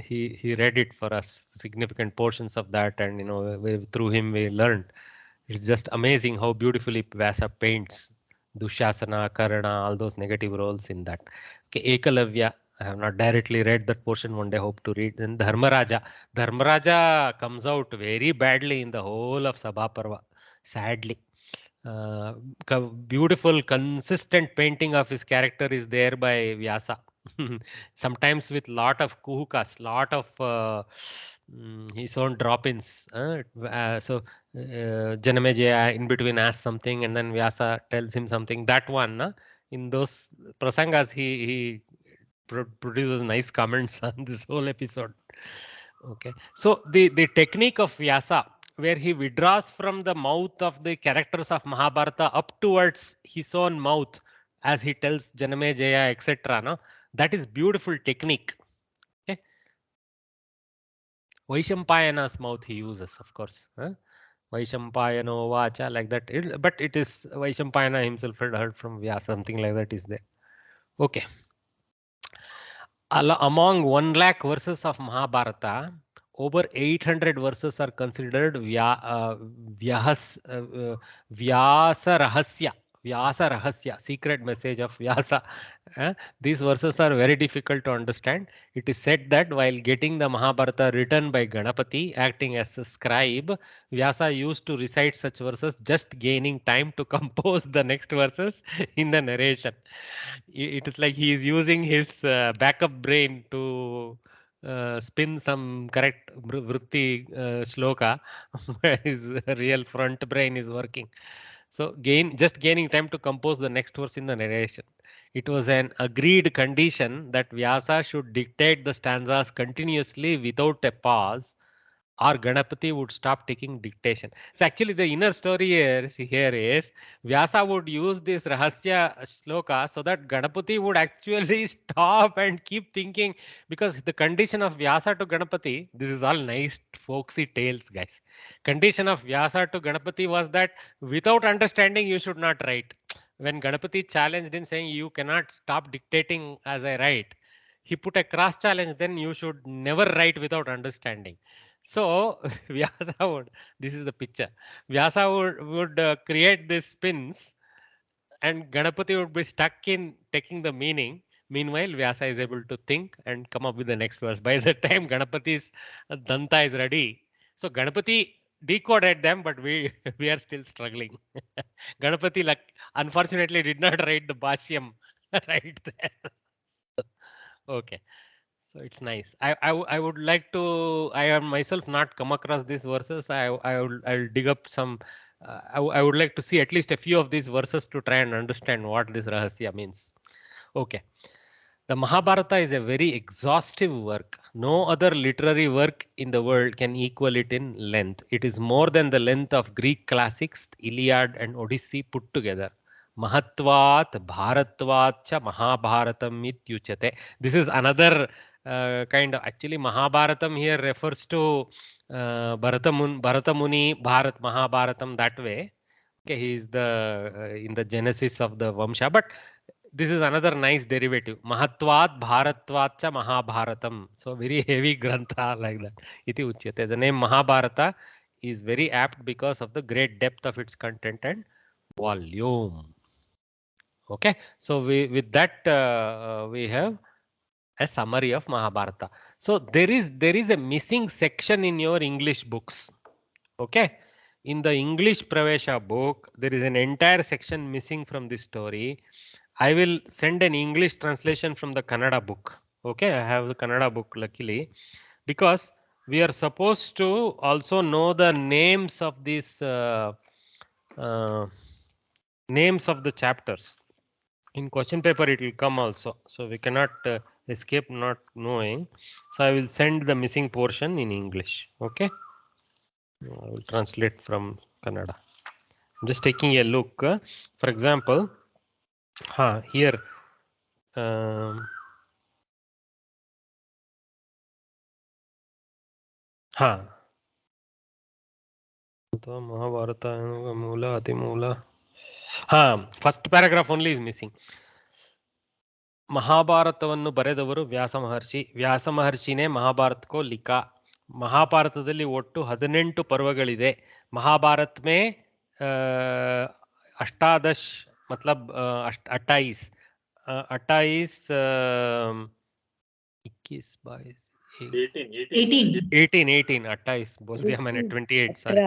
he read it for us, significant portions of that, and through him we learned. It's just amazing how beautifully Vyasa paints Dushasana, Karna, all those negative roles in that. Okay, Ekalavya, I have not directly read that portion, one day hope to read. Then Dharmaraja. Dharmaraja comes out very badly in the whole of Sabha Parva, sadly. Beautiful, consistent painting of his character is there by Vyasa. Sometimes with lot of kuhukas, lot of his own drop-ins. So Janamejaya in between asks something and then Vyasa tells him something. That one, in those prasangas, he produces nice comments on this whole episode. Okay, so the technique of Vyasa, where he withdraws from the mouth of the characters of Mahabharata up towards his own mouth as he tells Janamejaya, etc. No, that is beautiful technique. Okay, Vaishampayana's mouth he uses, of course. Vaishampayano vacha, like that. But it is Vaishampayana himself had heard from Vyasa, something like that is there. Okay. Among 1 lakh verses of Mahabharata, over 800 verses are considered Vyasa Rahasya, Vyasa Rahasya, secret message of Vyasa. These verses are very difficult to understand. It is said that while getting the Mahabharata written by Ganapati, acting as a scribe, Vyasa used to recite such verses, just gaining time to compose the next verses in the narration. It is like he is using his backup brain to spin some correct vritti shloka. His real front brain is working. So just gaining time to compose the next verse in the narration. It was an agreed condition that Vyasa should dictate the stanzas continuously without a pause, or Ganapati would stop taking dictation. So actually the inner story here is Vyasa would use this Rahasya shloka so that Ganapati would actually stop and keep thinking, because the condition of Vyasa to Ganapati, this is all nice folksy tales, guys. Condition of Vyasa to Ganapati was that without understanding you should not write. When Ganapati challenged him saying you cannot stop dictating as I write, he put a cross challenge, then you should never write without understanding. So Vyasa would, this is the picture. Vyasa would create these spins, and Ganapati would be stuck in taking the meaning. Meanwhile, Vyasa is able to think and come up with the next verse. By the time Ganapati's Danta is ready, so Ganapati decoded them, but we we are still struggling. Ganapati, like, unfortunately, did not write the Bhashyam right there. Okay. So it's nice. I would like to. I am myself not come across these verses. I'll dig up some. I would like to see at least a few of these verses to try and understand what this rahasya means. Okay. The Mahabharata is a very exhaustive work. No other literary work in the world can equal it in length. It is more than the length of Greek classics, Iliad and Odyssey put together. Mahatvat Bharatvat cha Mahabharatam ityuchate. This is another kind of, actually Mahabharatam here refers to Bharata Muni, Bharat Mahabharatam, that way. Okay, he is the in the genesis of the Vamsha, but this is another nice derivative. Mahatvat Bharatvat cha Mahabharatam. So very heavy grantha like that. Iti uchyate. The name Mahabharata is very apt because of the great depth of its content and volume. Okay, so with that we have a summary of Mahabharata. So there is a missing section in your English books. Okay, in the English Pravesha book, there is an entire section missing from this story. I will send an English translation from the Kannada book. Okay, I have the Kannada book luckily, because we are supposed to also know the names of these names of the chapters. In question paper it will come also, so we cannot escape not knowing. So I will send the missing portion in English. Okay, I will translate from Kannada. I'm just taking a look. For example, here Mahabharata Mula Atimula. First paragraph only is missing. ಮಹಾಭಾರತವನ್ನು ಬರೆದವರು ವ್ಯಾಸ ಮಹರ್ಷಿ. ವ್ಯಾಸ ಮಹರ್ಷಿನೇ ಮಹಾಭಾರತಕ್ಕೋ ಲಿಖ. ಮಹಾಭಾರತದಲ್ಲಿ ಒಟ್ಟು 18 ಪರ್ವಗಳಿದೆ. ಮಹಾಭಾರತ್ ಮೇ ಅಷ್ಟಾದಶ್ मतलब 28 21 22 18 28 बोल दिया मैंने 28 sorry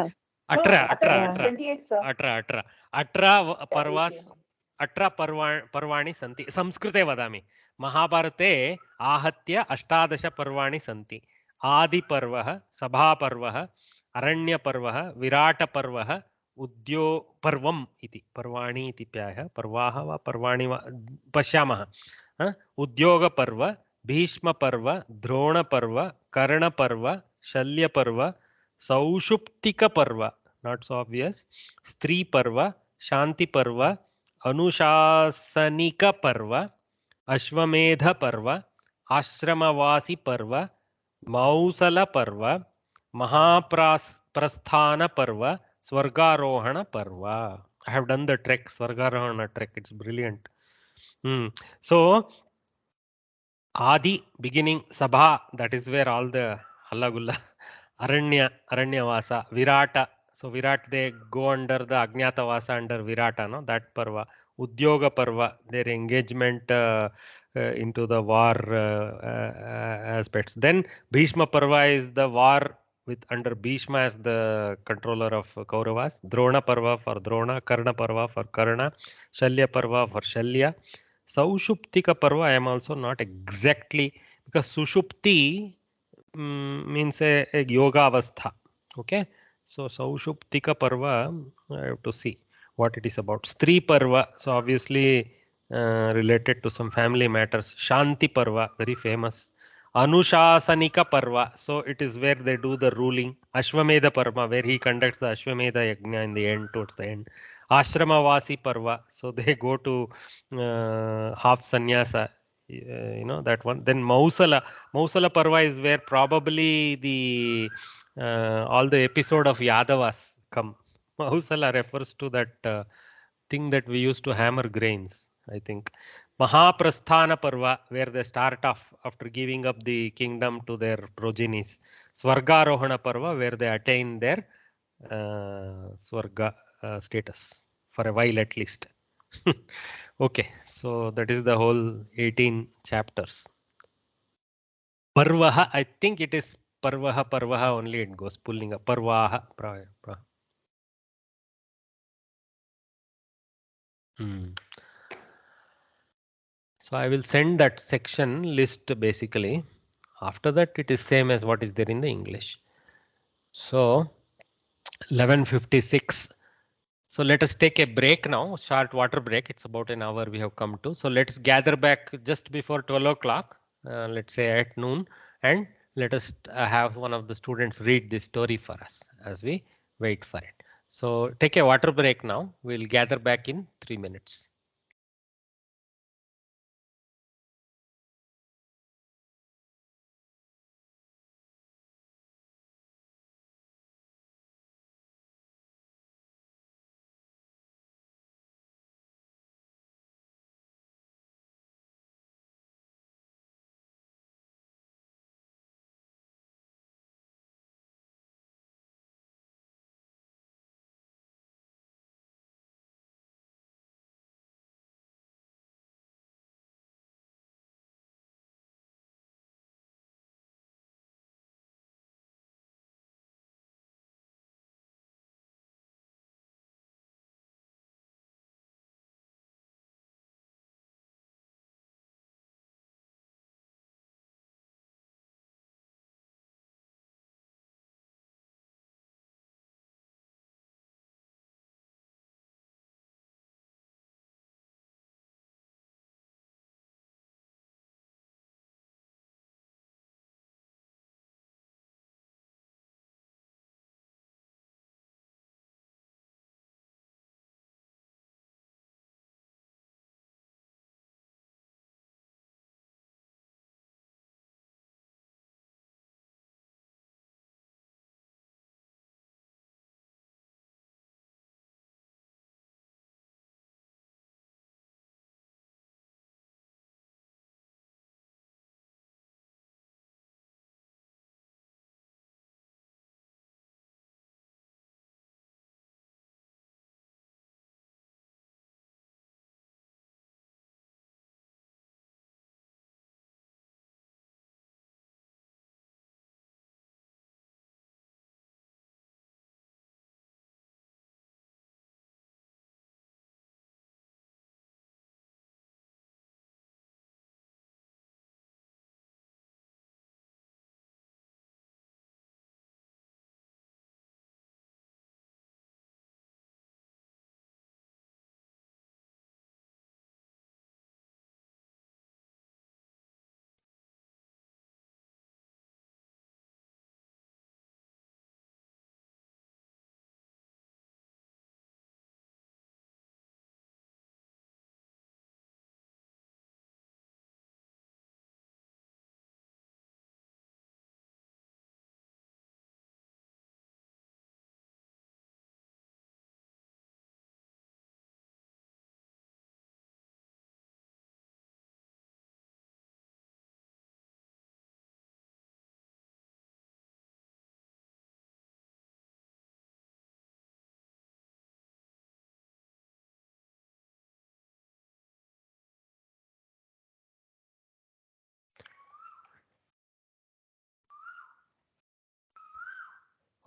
18 पर्वाणि सन्ति. संस्कृते वदामि. महाभारते आहत्य 18 पर्वाणि सन्ति. आदिपर्वः, सभापर्वः, अरण्यपर्वः, विराटपर्वः, पर्वम् इति पर्वाणि इति प्रायः पर्वाः वा पर्वाणि वा पश्यामः. उद्योगपर्व, भीष्मपर्व, द्रोणपर्व, Karnaparva, Shalyaparva, सौषुप्तिकपर्व, not so obvious, स्त्रीपर्व, शान्तिपर्व, अनुशासनिक पर्व, अश्वमेध पर्व, आश्रमवासी पर्व, मौसल पर्व, महाप्रस्थान पर्व, स्वर्गारोहण पर्व. I have done the trek, Swargarohana trek. It's brilliant. So Adi, beginning, Sabha, that is where all the halla gulla, Aranyavasa, Virata, So Virat, they go under the Ajñatavasa under Virata, no? That Parva. Udyoga Parva, their engagement into the war aspects. Then Bhishma Parva is the war with under Bhishma as the controller of Kauravas. Drona Parva for Drona, Karna Parva for Karna, Shalya Parva for Shalya. Saushuptika Parva, I am also not exactly, because Sushupti means a yoga avastha. Okay, so Saushuptika Parva, I have to see what it is about. Stri Parva, so obviously related to some family matters. Shanti Parva, very famous. Anushasanika Parva, so it is where they do the ruling. Ashwamedha Parva, where he conducts the Ashwamedha Yajna in the end, towards the end. Ashramavasi Parva, so they go to half sannyasa, you know that one. Then Mausala Parva is where probably the all the episode of Yadavas come. Mausala refers to that thing that we used to hammer grains, I think. Mahaprasthana Parva, where they start off after giving up the kingdom to their progenies. Swargarohana Parva, where they attain their Swarga status for a while at least. Okay, so that is the whole 18 chapters. Parvaha, I think it is Parvaha only it goes pulling up. Parvaha. So I will send that section list basically. After that, it is same as what is there in the English. So 11:56. So let us take a break now, short water break. It's about an hour we have come to. So let's gather back just before 12 o'clock, let's say at noon, and let us have one of the students read this story for us as we wait for it. So take a water break now. We'll gather back in 3 minutes.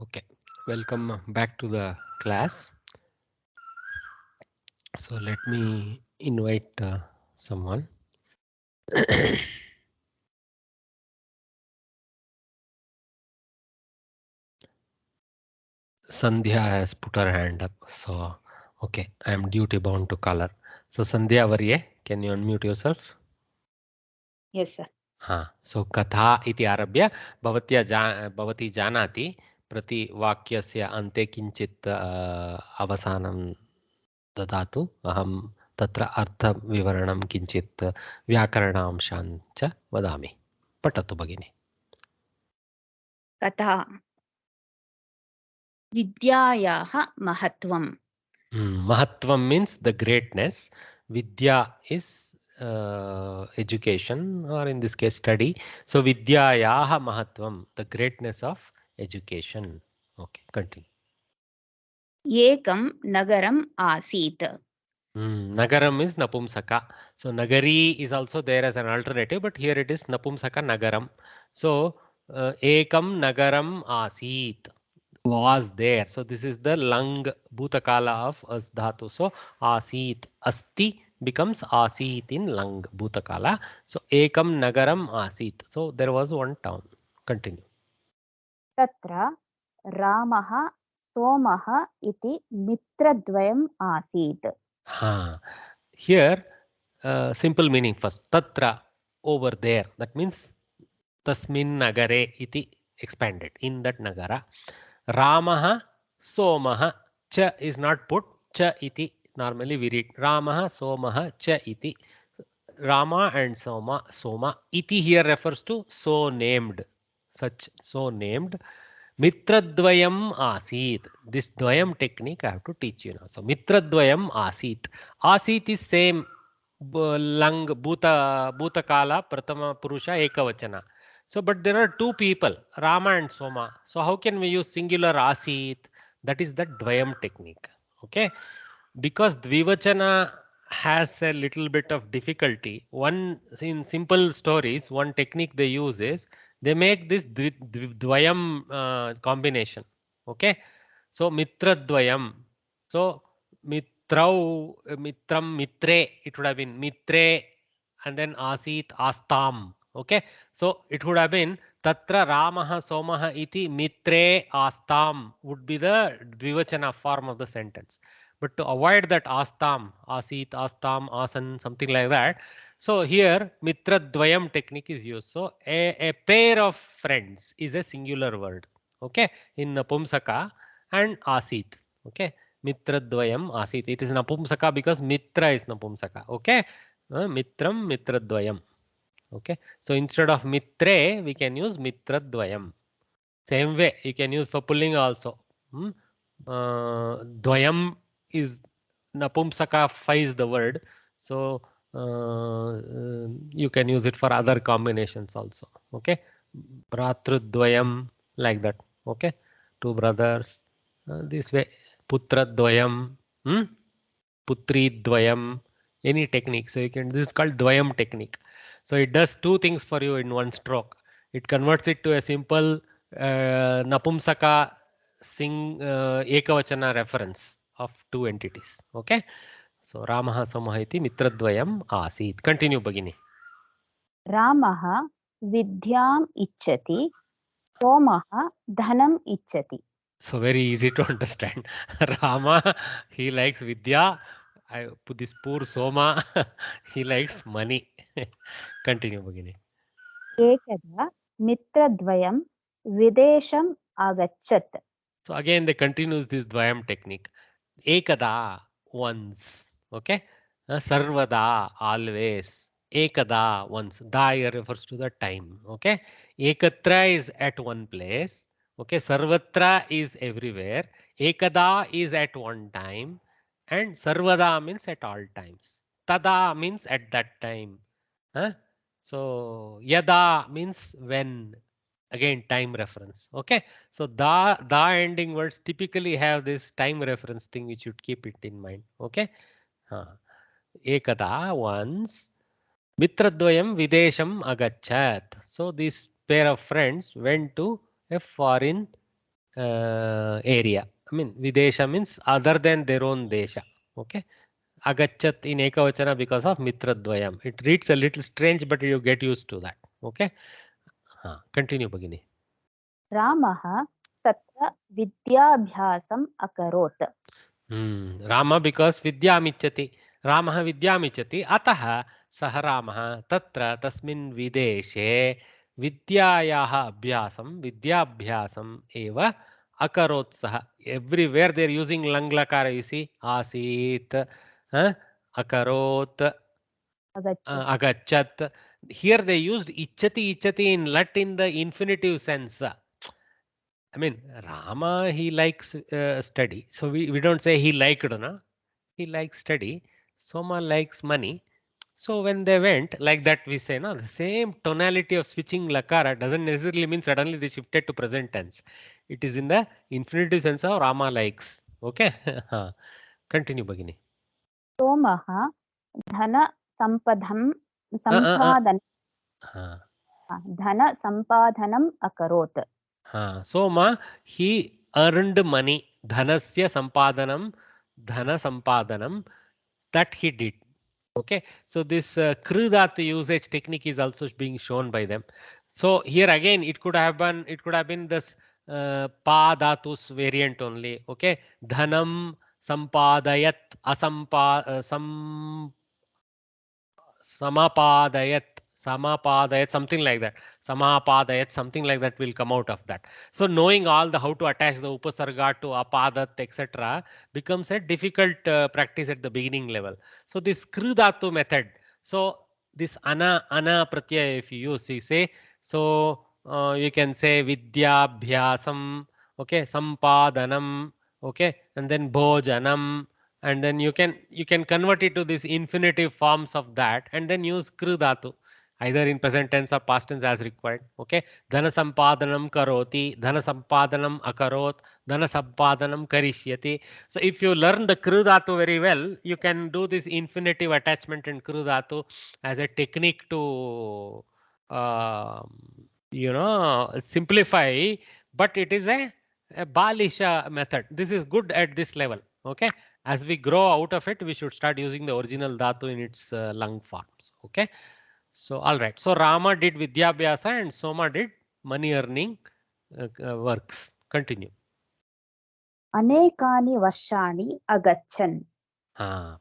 Okay, welcome back to the class. So let me invite someone. Sandhya has put her hand up. So, okay, I am duty bound to call her. So Sandhya Varye, can you unmute yourself?
Yes, sir.
So कथा इति आरभ्य भवती जानाति प्रति वाक्यस्य अन्ते किञ्चित् अवसानं ददातु। अहं तत्र अर्थविवरणं किञ्चित् व्याकरणांशान् च वदामि। पठतु भगिनि।
कथा विद्यायाः महत्त्वं.
Mahatvam means the greatness. Vidya is education, or in this case study. So Vidyayaha Mahatvam, the greatness of education. Okay, continue.
एकं नगरम् आसीत्.
Nagaram is Napumsaka. So Nagari is also there as an alternative, but here it is Napumsaka Nagaram. So Ekam Nagaram Asit was there. So this is the Lang Bhutakala of As Dhatu. So Asit Asti becomes Asit in Lang Bhutakala. So Ekam Nagaram Asit. So there was one town. Continue.
तत्र रामः सोमः इति मित्रद्वयम् आसीत्.
Here simple meaning first. Tatra, over there. That means Tasmin Nagare iti expanded. In that Nagara. Ramaha Somaha. Cha is not put. Cha iti. Normally we read Ramaha Somaha Cha iti. Rama and Soma. Iti here refers to so named. Such so named. Mitradvayam Asit. This Dvayam technique I have to teach you now. So Mitradvayam Asit. Asit is same Lang Bhutakala Pratama Purusha Ekavachana. So but there are two people, Rama and Soma. So how can we use singular Asit? That is the Dvayam technique. Okay. Because Dvivachana has a little bit of difficulty. One in simple stories, one technique they use is they make this Dvayam combination. Okay. So Mitra Dvayam. So Mitrau, Mitram, Mitre, it would have been Mitre and then Asit, Astam. Okay. So it would have been Tatra Ramaha Somaha iti Mitre Astam would be the Dvivachana form of the sentence. But to avoid that Astam, Asit, Astam, Asan, something like that. So here Mitra Dvayam technique is used. So a pair of friends is a singular word. Okay. In Napumsaka and Asit. Okay. Mitra Dvayam Asit. It is Napumsaka because Mitra is Napumsaka. Okay. Mitram, Mitra Dvayam. Okay. So instead of Mitre, we can use Mitra Dvayam. Same way you can use for pulling also. Dvayam is Napumsaka is the word. So you can use it for other combinations also. Okay. Bhratrudvayam like that. Okay. Two brothers. This way. Putradvayam. Putridvayam. Any technique. So you can, this is called Dvayam technique. So it does two things for you in one stroke. It converts it to a simple Napumsaka Ekavachana reference of two entities. Okay. So Ramaha Somaha iti Mitradvayam Asit. Continue Bhagini.
रामः विद्याम् इच्छति, सोमः धनम् इच्छति.
So very easy to understand. Rama, he likes Vidya. I put this poor Soma, he likes money. Continue Bhagini.
एकदा मित्रद्वयं विदेशम् अगच्छत्.
So again they continue this Dvayam technique. Ekada, once. Okay. Sarvada, always. Ekada, once. Da here refers to the time. Okay. Ekatra is at one place. Okay. Sarvatra is everywhere. Ekada is at one time. And Sarvada means at all times. Tada means at that time. So Yada means when. Again, time reference. Okay. So da ending words typically have this time reference thing which you keep it in mind. Okay. Ekada, once. Mitradvayam videsham agachat. So this pair of friends went to a foreign area. I mean, Videsha means other than their own desha. Okay. Agachat in Ekavachana because of Mitradvayam. It reads a little strange, but you get used to that. Okay. Continue, Bhagini.
Ramaha tatra vidyabhyasam akarot.
Rama because Vidyamichati. Ramah Vidyamichati. Ataha Sah Ramah Tatra Tasmin Videshe Vidyayaha Abhyasam Vidyabhyasam Eva Akarot Saha. Everywhere they are using lang lakara, you see. Asit, Akarot, Agachat. Here they used Ichati Ichati in Lat in the infinitive sense. I mean, Rama, he likes study. So we don't say he liked, no? He likes study. Soma likes money. So when they went like that, we say, no, the same tonality of switching lakara doesn't necessarily mean suddenly they shifted to present tense. It is in the infinitive sense of Rama likes. Okay. Continue, Bhagini.
Somaha dhana sampadham sampadhan dhana sampadhanam akarot.
Soma, he earned money. Dhanasya sampadanam, dhana sampadanam, that he did. Okay, so this krudhatu usage technique is also being shown by them. So here again, it could have been this pa dhatus variant only. Okay, dhanam sampadayat samapadayat, something like that. Samapadayat, something like that will come out of that. So knowing all the how to attach the upasarga to apadat, etc., becomes a difficult practice at the beginning level. So this krudhatu method. So this ana pratyaya, if you use, you say, so you can say vidyabhyasam, okay, sampadanam, okay, and then bhojanam, and then you can convert it to these infinitive forms of that, and then use kru dhatu either in present tense or past tense as required. Okay, dhana sampadanam karoti, dhana sampadanam akarot, dhana sampadanam karishyati. So if you learn the kru dhatu very well, you can do this infinitive attachment in kru dhatu as a technique to simplify, but it is a Balisha method. This is good at this level. Okay, as we grow out of it, we should start using the original dhatu in its lung forms. Okay, so all right. So Rama did Vidyabhyasa and Soma did money earning works. Continue.
Anekani varshani agachan.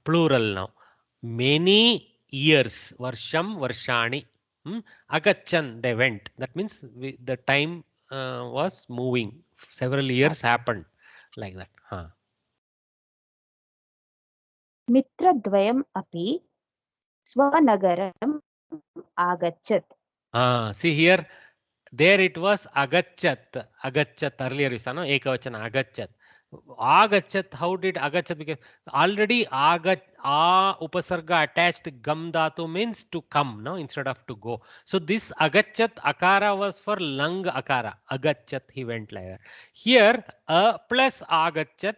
Plural now. Many years. Varsham, Varshani. Agachan, they went. That means the time was moving. Several years happened like that.
Mitradvayam api swanagaram agachat.
See here, there it was agachat. Agachat earlier you saw, no? Ekavachana agachat. Agachat, how did agachat? Because already upasarga attached gam dhatu means to come, no, instead of to go. So this agachat akara was for lung akara. Agachat, he went like that. Here a plus agachat,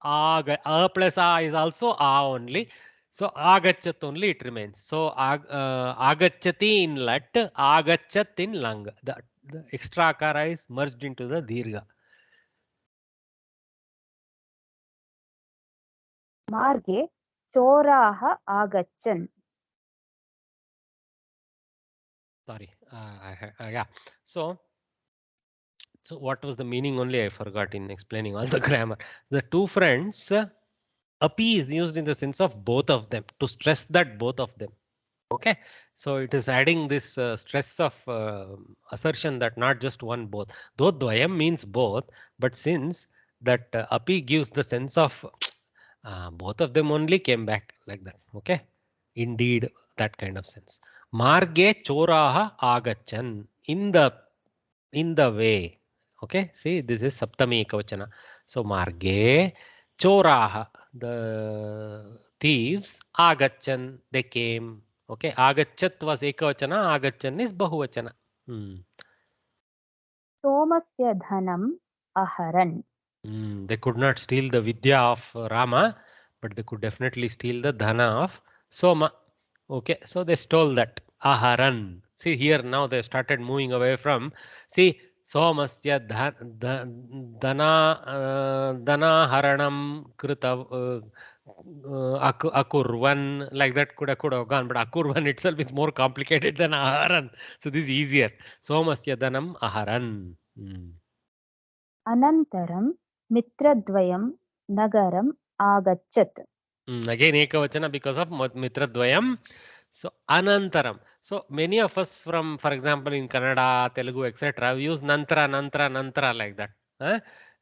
a plus a is also a only. So agachat only it remains. So agachati in lat, agachat in lang. The extra akara is merged into the dirgha.
Marge choraha agachan.
Sorry, yeah. So what was the meaning only? I forgot in explaining all the grammar. The two friends, api is used in the sense of both of them to stress that both of them. Okay, so it is adding this stress of assertion that not just one, both. Though dvayam means both, but since that api gives the sense of both of them only came back like that. Okay, indeed, that kind of sense. Marge choraha agachan, in the way. Okay, see, this is saptami ekavachana. So marge choraha, the thieves, agachan, they came. Okay, agachat was ekavachana, agachan is bahuvachana.
Somasya dhanam aharan.
They could not steal the vidya of Rama, but they could definitely steal the dhana of Soma. Okay, so they stole that. Aharan. See here now they started moving away from. See, Somasya dhanaharanam krita akurvan, like that could have gone, but akurvan itself is more complicated than aharan. So this is easier. Somasya dhanam aharan.
Anantaram mitradvayam nagaram agachat.
Again ekavachana because of mitradvayam. So anantaram. So many of us from, for example, in Kannada, Telugu, etc., we use nantara like that.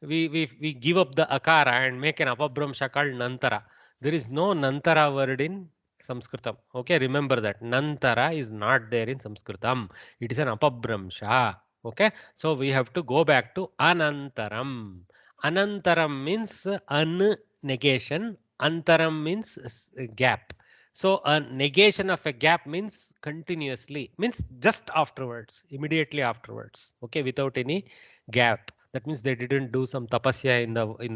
We give up the akara and make an apabhramsha called nantara. There is no nantara word in Samskritam. Okay, remember that. Nantara is not there in Samskritam. It is an apabhramsha. Okay, so we have to go back to anantaram. Anantaram means negation. Antaram means gap. So a negation of a gap means continuously, means just afterwards, immediately afterwards. Okay, without any gap. That means they didn't do some tapasya in the in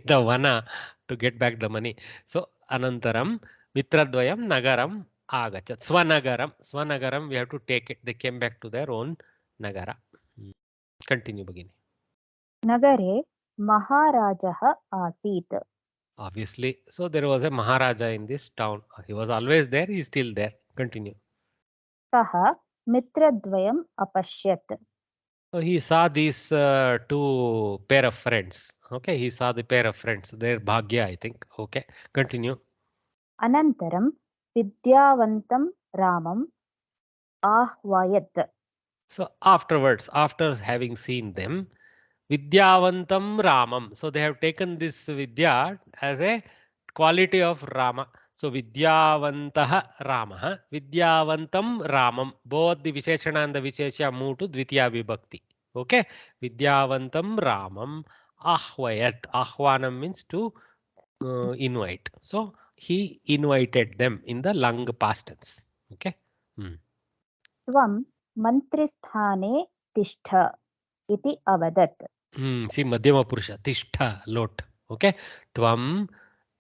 the vana to get back the money. So anantaram mitradvayam nagaram agachat. Swanagaram we have to take it. They came back to their own nagara. Continue beginning.
Nagare Maharajaha asit.
Obviously, so there was a Maharaja in this town. He was always there. He is still there. Continue.
Saha mitradvayam apashyat.
So he saw these two pair of friends. Okay, he saw the pair of friends. Their Bhagya, I think. Okay, continue.
Anantaram vidyavantam ramam ahvayat.
So afterwards, after having seen them, Vidyavantam Ramam. So they have taken this Vidya as a quality of Rama. So Vidyavantaha Ramaha, Vidyavantam Ramam. Both the Visheshana and the Vishesha move to Dvitiya Vibhakti. Okay. Vidyavantam Ramam Ahvayat. Ahvanam means to invite. So he invited them in the lang past tense. Okay.
Tvam mantristhane tishtha iti avadat.
See Madhyama Purusha. Tishtha, lot. Okay. Tvam,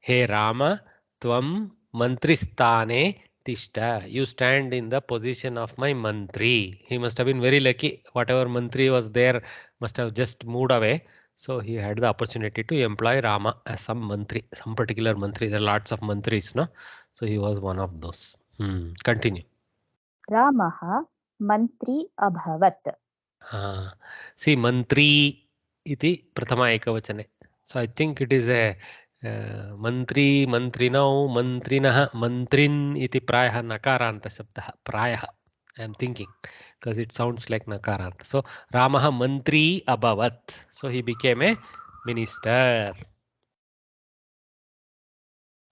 hey Rama, tvam mantristane tishta. You stand in the position of my mantri. He must have been very lucky. Whatever mantri was there must have just moved away. So he had the opportunity to employ Rama as some mantri, some particular mantri. There are lots of mantris, no? So he was one of those. Continue.
Ramaha mantri abhavat.
See, mantri iti pratama ekavachane. So I think it is a mantri, mantrinau, mantrinaha, mantrin iti prayaha nakaranta shabdaha. Prayaha. I am thinking because it sounds like nakaranta. So Ramaha mantri abhavat. So he became a minister.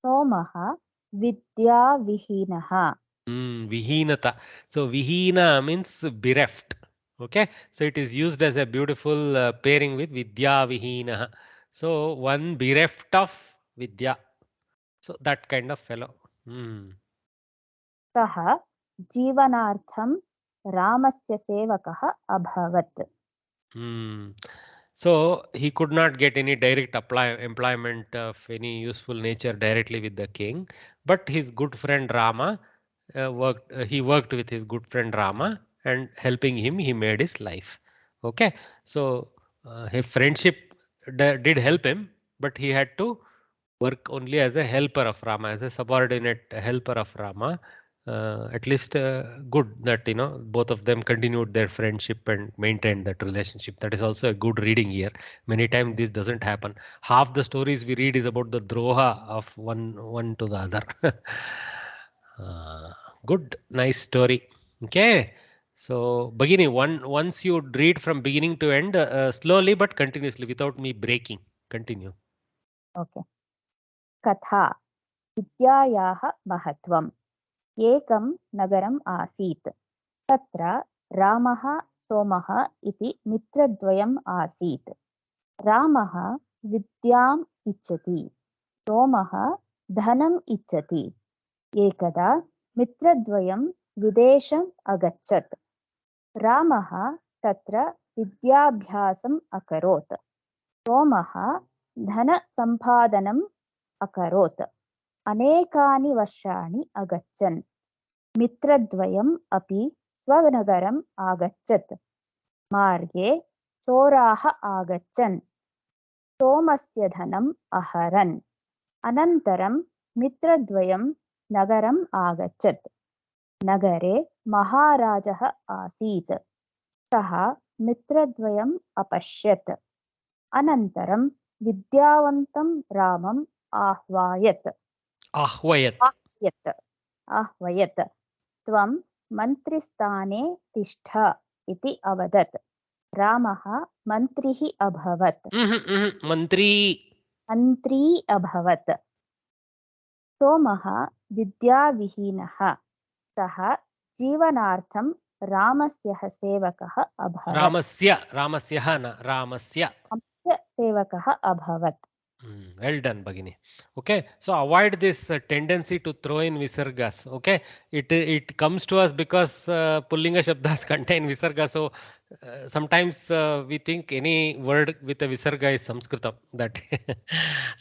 Somaha vidya vihinaha.
Vihinata. So vihina means bereft. Okay, so it is used as a beautiful pairing with vidya vihinaha. So one bereft of vidya. So that kind of fellow.
Saha jivanartham ramasya sevakaha abhavat.
So he could not get any direct employment of any useful nature directly with the king, but his good friend Rama he worked with his good friend Rama, and helping him, he made his life. Okay, so his friendship did help him, but he had to work only as a helper of Rama, as a subordinate helper of Rama. At least good that both of them continued their friendship and maintained that relationship. That is also a good reading here. Many times this doesn't happen. Half the stories we read is about the droha of one to the other. Good, nice story. Okay, so beginning once you read from beginning to end slowly but continuously without me breaking. Continue.
Okay. Katha vidyayaha mahatvam. Ekam nagaram asit. Tatra Ramaha Somaha iti mitradvayam asit. Ramaha vidyam ichchati. Somaha dhanam ichchati. Ekada mitradvayam videsham agachat. Ramaha tatra vidyabhyasam akarot. Somaha dhana sampadhanam akarot. Anekani varshani agachan. Mitradvayam api swanagaram agachat. मार्गे चोराः आगच्छन् सोमस्य धनम् अहरन् अनन्तरं मित्रद्वयं नगरम् आगच्छत् नगरे महाराजः आसीत् सः मित्रद्वयम् अपश्यत् अनन्तरं विद्यावन्तं रामम् आह्वयत् त्वं मन्त्रिस्थाने तिष्ठ इति अवदत् रामः मन्त्रिः अभवत् मन्त्री अभवत् सोमः विद्याविहीनः सः जीवनार्थं रामस्य सेवकः अभवत् सेवकः अभवत्.
Well done, Bhagini. Okay, so avoid this tendency to throw in visargas. Okay, it comes to us because Pullinga Shabdas contain visarga. So sometimes we think any word with a visarga is Samskritam. That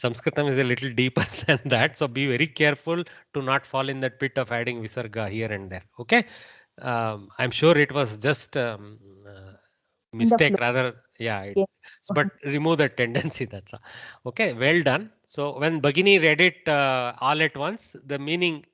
Samskritam is a little deeper than that. So be very careful to not fall in that pit of adding visarga here and there. Okay, I'm sure it was just mistake rather. Yeah. But remove that tendency. That's all. Okay, well done. So when Bhagini read it all at once, the meaning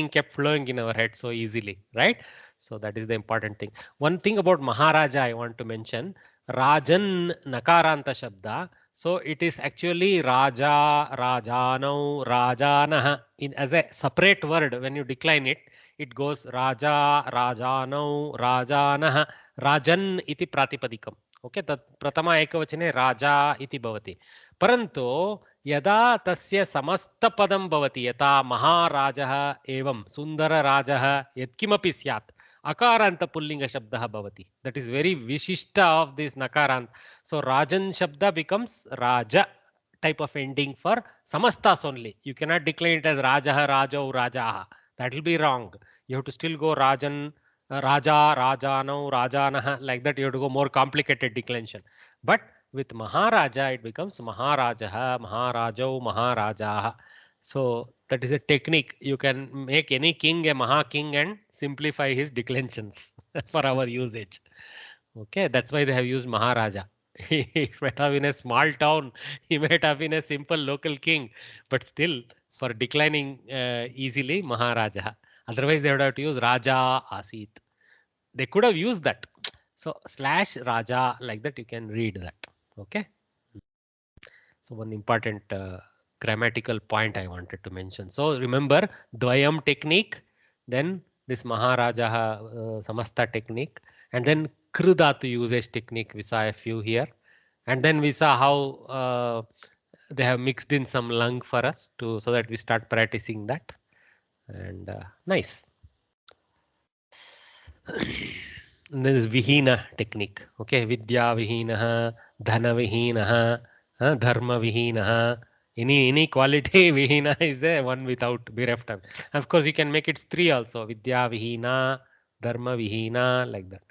kept flowing in our head so easily, right? So that is the important thing. One thing about Maharaja I want to mention, Rajan Nakaranta Shabda. So it is actually Raja, Rajanau, Rajanah. As a separate word, when you decline it, it goes Raja, Rajanau, Rajanah, Rajan iti pratipadikam. Okay तत् प्रथमा एकवचने राजा इति भवति परन्तु यदा तस्य समस्तपदं भवति यथा महाराजः एवं सुन्दरराजः यत्किमपि स्यात् अकारान्त पुल्लिङ्गशब्दः भवति दट इज वेरी विशिष्ट ऑफ दिस नकारान्त सो राजन शब्द becomes Raj type of ending for samastas only. You cannot decline it as rajah, rajau, rajaah. That will be wrong. You have to still go rajan, Raja, Rajanau, Rajanah, like that you have to go more complicated declension. But with Maharaja, it becomes Maharajaha, Maharajau, Maharajaha. So that is a technique. You can make any king a Maha king and simplify his declensions for our usage. Okay, that's why they have used Maharaja. He might have been a small town, he might have been a simple local king, but still for declining easily Maharaja. Otherwise, they would have to use Raja Asit. They could have used that. So slash Raja, like that, you can read that. Okay. So one important grammatical point I wanted to mention. So remember Dvayam technique, then this Maharaja Samasta technique, and then Krudatu usage technique. We saw a few here. And then we saw how they have mixed in some lung for us so that we start practicing that. And nice. And then is Vihina technique. Okay, Vidya Vihinaha, Dhana Vihinaha, Dharma Vihinaha. Any quality Vihina is a one without bereft. Of course, you can make it three also. Vidya Vihina, Dharma Vihina, like that.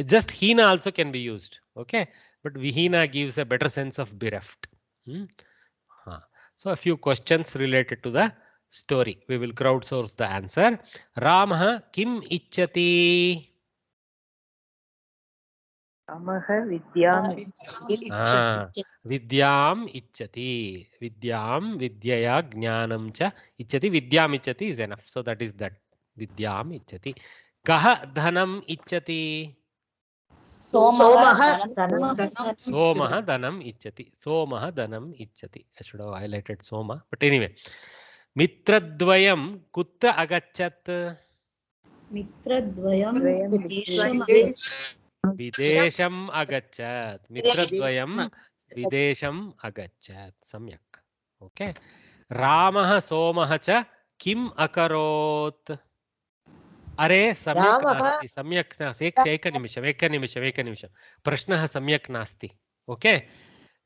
Just Hina also can be used. Okay, but Vihina gives a better sense of bereft. So a few questions related to the story. We will crowdsource the answer. Ramah kim ichchati?
Ramah vidyam
Vidyam ichchati. Vidyam vidyaya jnanam cha ichchati. Vidyam ichchati is enough. So that is that. Vidyam ichchati. Kah dhanam ichchati?
Somah
dhanam ichchati. Somah dhanam ichchati. I should have highlighted Soma. But anyway. Mitradvayam kutra agachat?
Mitradvayam
Videsham agachat. Mitradvayam Videsham agachat. Samyak. Okay. Ramah Somah cha kim akarot? Are samyak nasti. Samyak nasti. Ekanimisham. Prashnaha samyak nasti. Okay.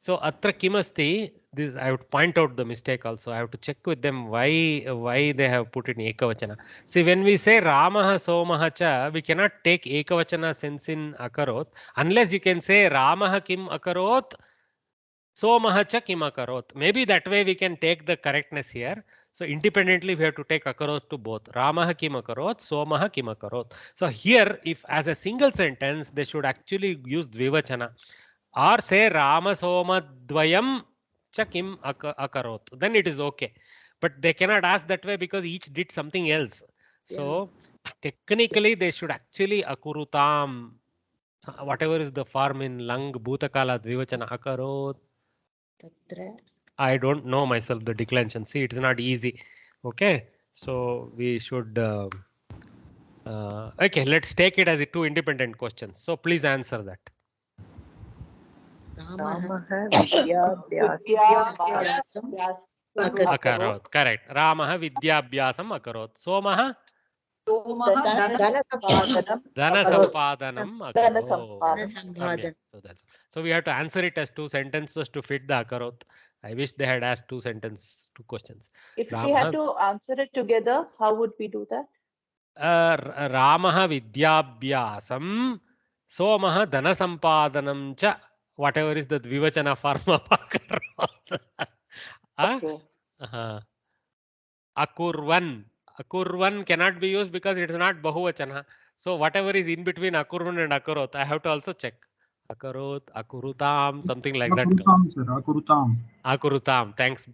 So atra kimasti, this I would point out the mistake also. I have to check with them why they have put in ekavachana. See, when we say Ramah Somah cha, we cannot take ekavachana sense in akarot unless you can say Ramah kim akarot Somah cha kim akarot. Maybe that way we can take the correctness here. So independently we have to take akarot to both. Ramah kim akarot, Somah kim akarot. So here, if as a single sentence, they should actually use dvivachana. Or say Rama Soma Dvayam cha kim akarot. Then it is okay. But they cannot ask that way because each did something else. So technically they should actually akurutam. Whatever is the form in Lang, Bhutakala, Dvivachana, akarot. I don't know myself the declension. See, it's not easy. Okay. So we should. Okay, let's take it as two independent questions. So please answer that.
Ramah Vidyabhyasam
Akarot. Correct. Ramah Vidyabhyasam akarot. Somah Dana Sampadanam akarot. So we have to answer it as two sentences to fit the akarot. I wish they had asked two questions.
If we had to answer it together, how would we do that?
Ramah Vidyabhyasam, Somah Dana Sampadanam cha, whatever is the Dvivachana form of akarot.
Okay.
Akurvan. Akurvan cannot be used because it is not Bahuvachana. So whatever is in between Akurvan and Akarot, I have to also check. Akarot, Akurutam, something like that.
Akurutam, sir. Akurutam.
Akurutam.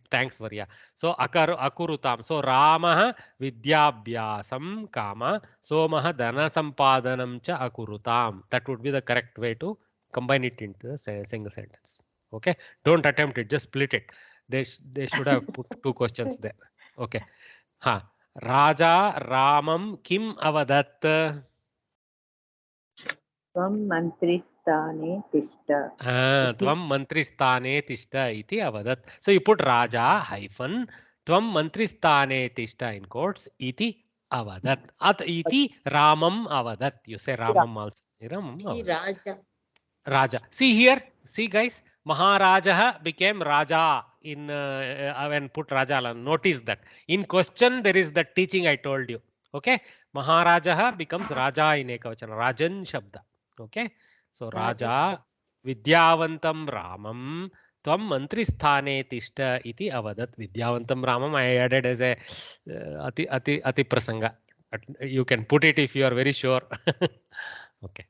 Thanks, Varya. So Akurutam. So Ramah Vidyabhyasam, Kama, Somah Dana Sampadanam cha Akurutam. That would be the correct way to combine it into a single sentence. Okay. Don't attempt it. Just split it. They should have put two questions there. Okay. Raja Ramam Kim Avadat.
Tvam mantristane tishta.
Tvam mantristane tishta iti avadat. So you put Raja hyphen Tvam mantristane tishta in quotes iti avadat. At iti Ramam avadat. You say Ramam also. Raja. See here. See guys. Maharaja became Raja in when put Raja. Notice that. In question there is the teaching I told you. Okay. Maharaja becomes Raja in Ekavachana. Rajan Shabda. Okay. So Raja Vidyavantam Ramam Tvam Mantristane Tishta iti avadat. Vidyavantam Ramam I added as a ati prasanga. You can put it if you are very sure. Okay.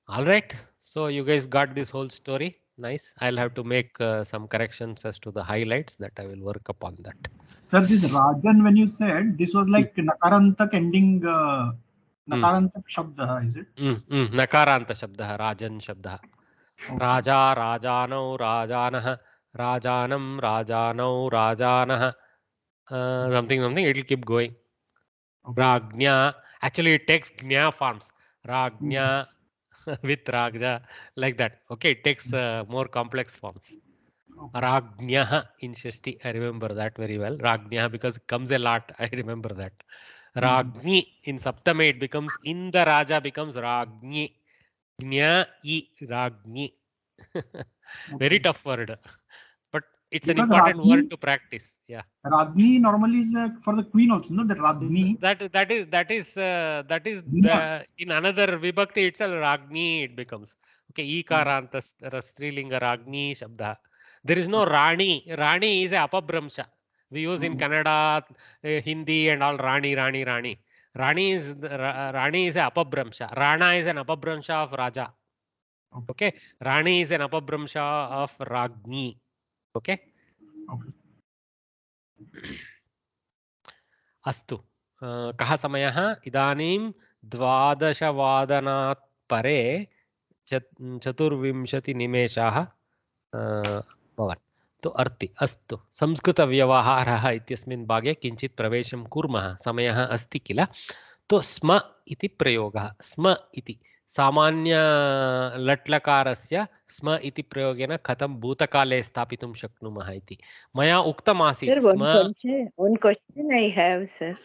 All right. So you guys got this whole story. Nice. I'll have to make some corrections as to the highlights that I will work upon that.
Sir, this Rajan, when you said this was like Nakarantak ending Nakarantak Shabda, is it?
Nakaranta Shabda, Rajan Shabda. Okay. Raja, Rajano, Rajanah, Rajanam, Rajano, Rajanah. Something, it will keep going. Okay. Ragnya. Actually, it takes Gnya forms. Ragnya. With Ragja, like that. Okay, it takes more complex forms. Okay. Ragnya in Shashti, I remember that very well. Ragnya because it comes a lot, I remember that. Ragni in Saptame, it becomes in the Raja becomes Ragni. Gnya I Ragni. Very tough word. But it's because an important word to practice. Yeah.
Ragni normally is for the queen also, no? That Ragni.
That is the in another vibhakti itself Ragni it becomes. Okay, Ikaranta Strilinga Ragni Shabda. There is no Rani. Rani is a apabramsha. We use in Kannada, Hindi and all Rani. Rani is a apabramsha. Rana is an apabramsha of Raja. Okay. Rani is an apabramsha of Ragni. Okay. अस्तु कः समयः इदानीं 12:00 परे 24 निमेषाः भवन् तो अर्ति अस्तु संस्कृतव्यवहारः इत्यस्मिन् भागे किञ्चित् प्रवेशं कुर्मः समयः अस्ति किल तो स्म इति प्रयोगः स्म इति सामान्य लट्लकारस्य स्म इति प्रयोगेन कथं भूतकाले स्थापितुं शक्नुमः इति मया उक्तमासीत्
स्म one question I have sir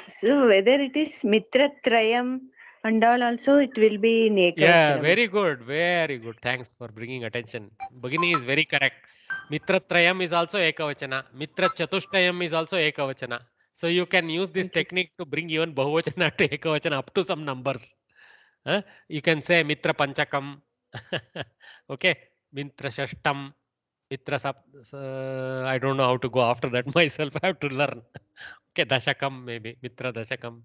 so whether it is mitratrayam and all also it will be in ekavachanam.
Yeah, very good, thanks for bringing attention. Bhagini is very correct. Mitratrayam is also ekavachana, mitra chatushtayam is also ekavachana. So you can use this technique to bring even Bahuvachana to Ekavachana up to some numbers. You can say Mitra Panchakam, Okay, Mitra Shashtam, Mitra Sap. I don't know how to go after that myself. I have to learn. Okay, Dashakam maybe, Mitra Dashakam.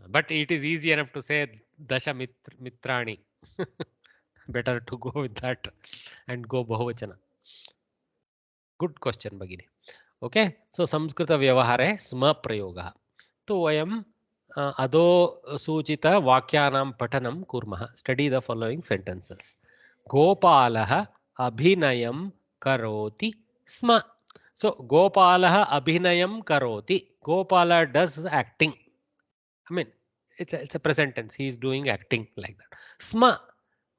But it is easy enough to say Dasha Mitrani. Better to go with that and go Bahuvachana. Good question, Bagini. Okay, so Samskrita Vyavahare Sma Prayoga. तो वयम अदो सूचित वाक्यानां पठनं कुर्मः. Study the following sentences. गोपालः अभिनयं करोति स्म. सो गोपालः अभिनयं करोति. Gopala does acting. I mean, it's a present tense. He is doing acting like that. Sma.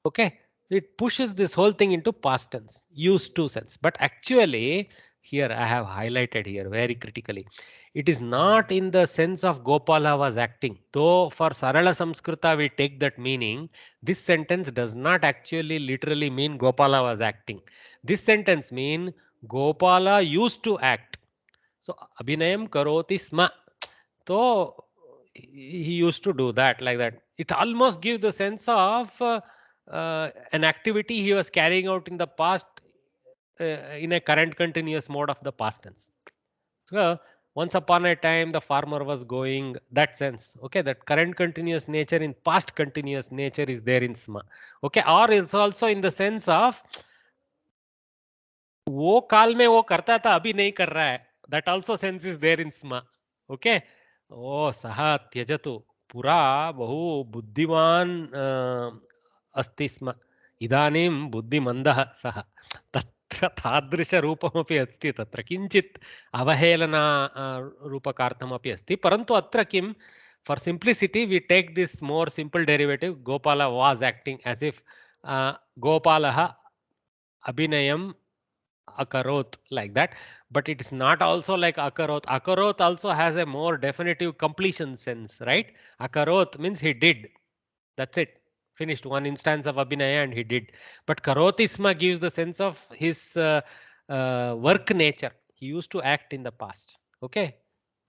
Okay, it pushes this whole thing into past tense, used to sense. But actually, here I have highlighted here very critically. It is not in the sense of Gopala was acting. Though for Sarala Samskrita we take that meaning, this sentence does not actually literally mean Gopala was acting. This sentence means Gopala used to act. So Abhinayam karoti sma. So he used to do that like that. It almost gives the sense of an activity he was carrying out in the past in a current continuous mode of the past tense. So once upon a time the farmer was going, that sense. Okay, that current continuous nature in past continuous nature is there in sma. Okay, or it's also in the sense of वो काल में वो करता था अभी नहीं कर रहा है. That also sense is there in sma. Okay. ओ सः त्यजतु. पुरा बहु बुद्धिमान् अस्ति स्म. इदानीं बुद्धिमन्दः सः. तत्र तादृशरूपमपि अस्ति. तत्र किञ्चित् अवहेलना रूपकार्थमपि अस्ति. परन्तु अत्र किं, for simplicity we take this more simple derivative. Gopala was acting as if Gopalaha abhinayam akarot, like that. But it is not also like akarot. Akarot also has a more definitive completion sense, right? Akarot means he did. That's it. Finished one instance of abhinaya and he did. But karotisma gives the sense of his work nature. He used to act in the past. Okay,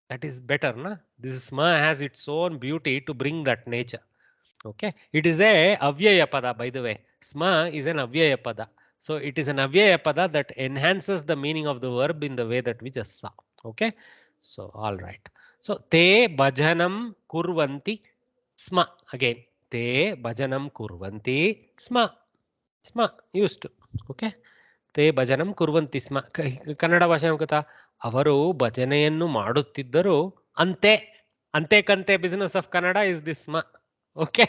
that is better, na? This sma has its own beauty to bring that nature. Okay, it is a avyaya pada, by the way. Sma is an avyaya pada. So it is an avyaya pada that enhances the meaning of the verb in the way that we just saw. Okay, so all right. So te bhajanam kurvanti sma. Again, te bhajanam kurvanti sma. Sma used to. Okay, te bhajanam kurvanti sma. Kannada ಭಾಷೆ ಕಥಾ ಅವರು ಭಜನೆಯನ್ನು ಮಾಡುತ್ತಿದ್ದರು ಅಂತೆ. ante kante business of Kannada is this sma. Okay.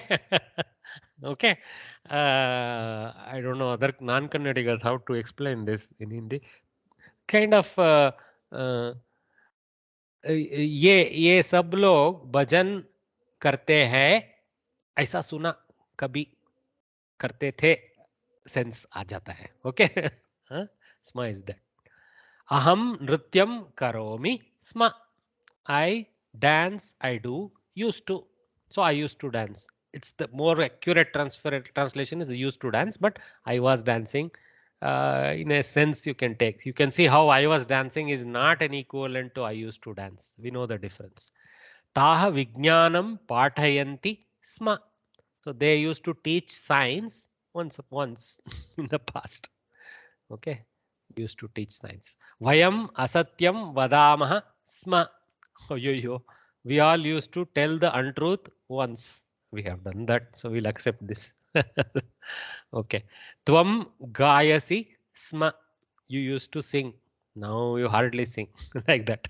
Okay. I don't know other non-Kannadigas how to explain this in Hindi. Kind of ये सब लोग भजन करते हैं ऐसा सुना, कभी करते थे सेंस आ जाता है. ओके, स्मा इज दैट. अहम नृत्यम करोमि स्म. I dance, I do, used to. So I used to dance. It's the more accurate translation is used to dance, but I was dancing. In a sense you can take. You can see how I was dancing is not an equivalent to I used to dance. We know the difference. Taha vijnanam pathayanti sma. So they used to teach science once in the past. Okay, used to teach science. Vayam asatyam vadamah sma. Oh, we all used to tell the untruth once. We have done that, so we'll accept this. Okay. Tvam gayasi sma. You used to sing. Now you hardly sing. Like that.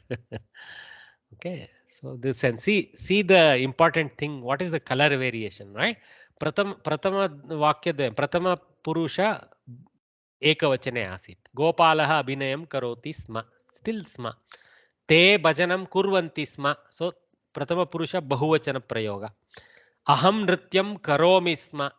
Okay. So this and see the important thing. What is the color variation, right? Pratama vakyade pratama purusha ekavachane asit. Gopalaha abhinayam karoti sma. Still sma. ते भजनम कुर्वन्ति स्म. सो प्रथम पुरुष बहुवचन प्रयोग. अहम नृत्यम करोमि स्म.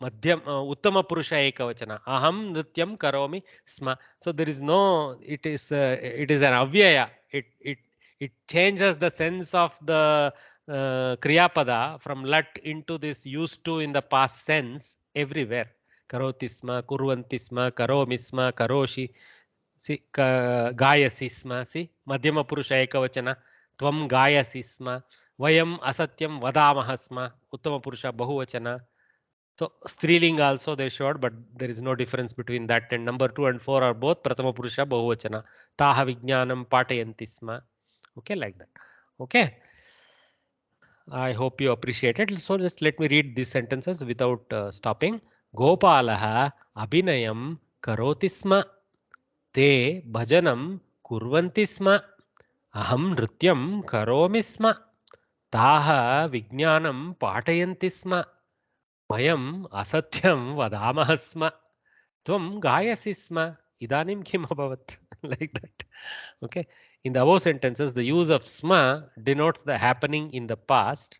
मध्यम उत्तम पुरुष एकवचन. अहम नृत्यम करोमि स्म. So there is no, it is an avyaya. It changes the sense of the kriya pada from lat into this used to in the past sense everywhere. Karoti sma, kurvanti sma, karomi sma, karoshi. Si gayasi sma. Si madhyama purusha ekavachana. Tvam gayasi sma. Vayam asatyam vadamah sma. Uttama purusha bahuvachana. So Striling also they showed, but there is no difference between that. And number 2 and 4 are both Pratama Purusha Bahuvachana. Taha Vijnanam Patayanti Sma. Okay, like that. Okay. I hope you appreciate it. So just let me read these sentences without stopping. Gopalaha abhinayam karoti sma. Te bhajanam kurvanti sma. Aham nrityam karomi sma. Taha vijnanam patayanti sma. Mayam asatyam vadamah sma. Tvam gayasi sma. Idanim kim abhavat. Like that. Okay. In the above sentences, the use of sma denotes the happening in the past.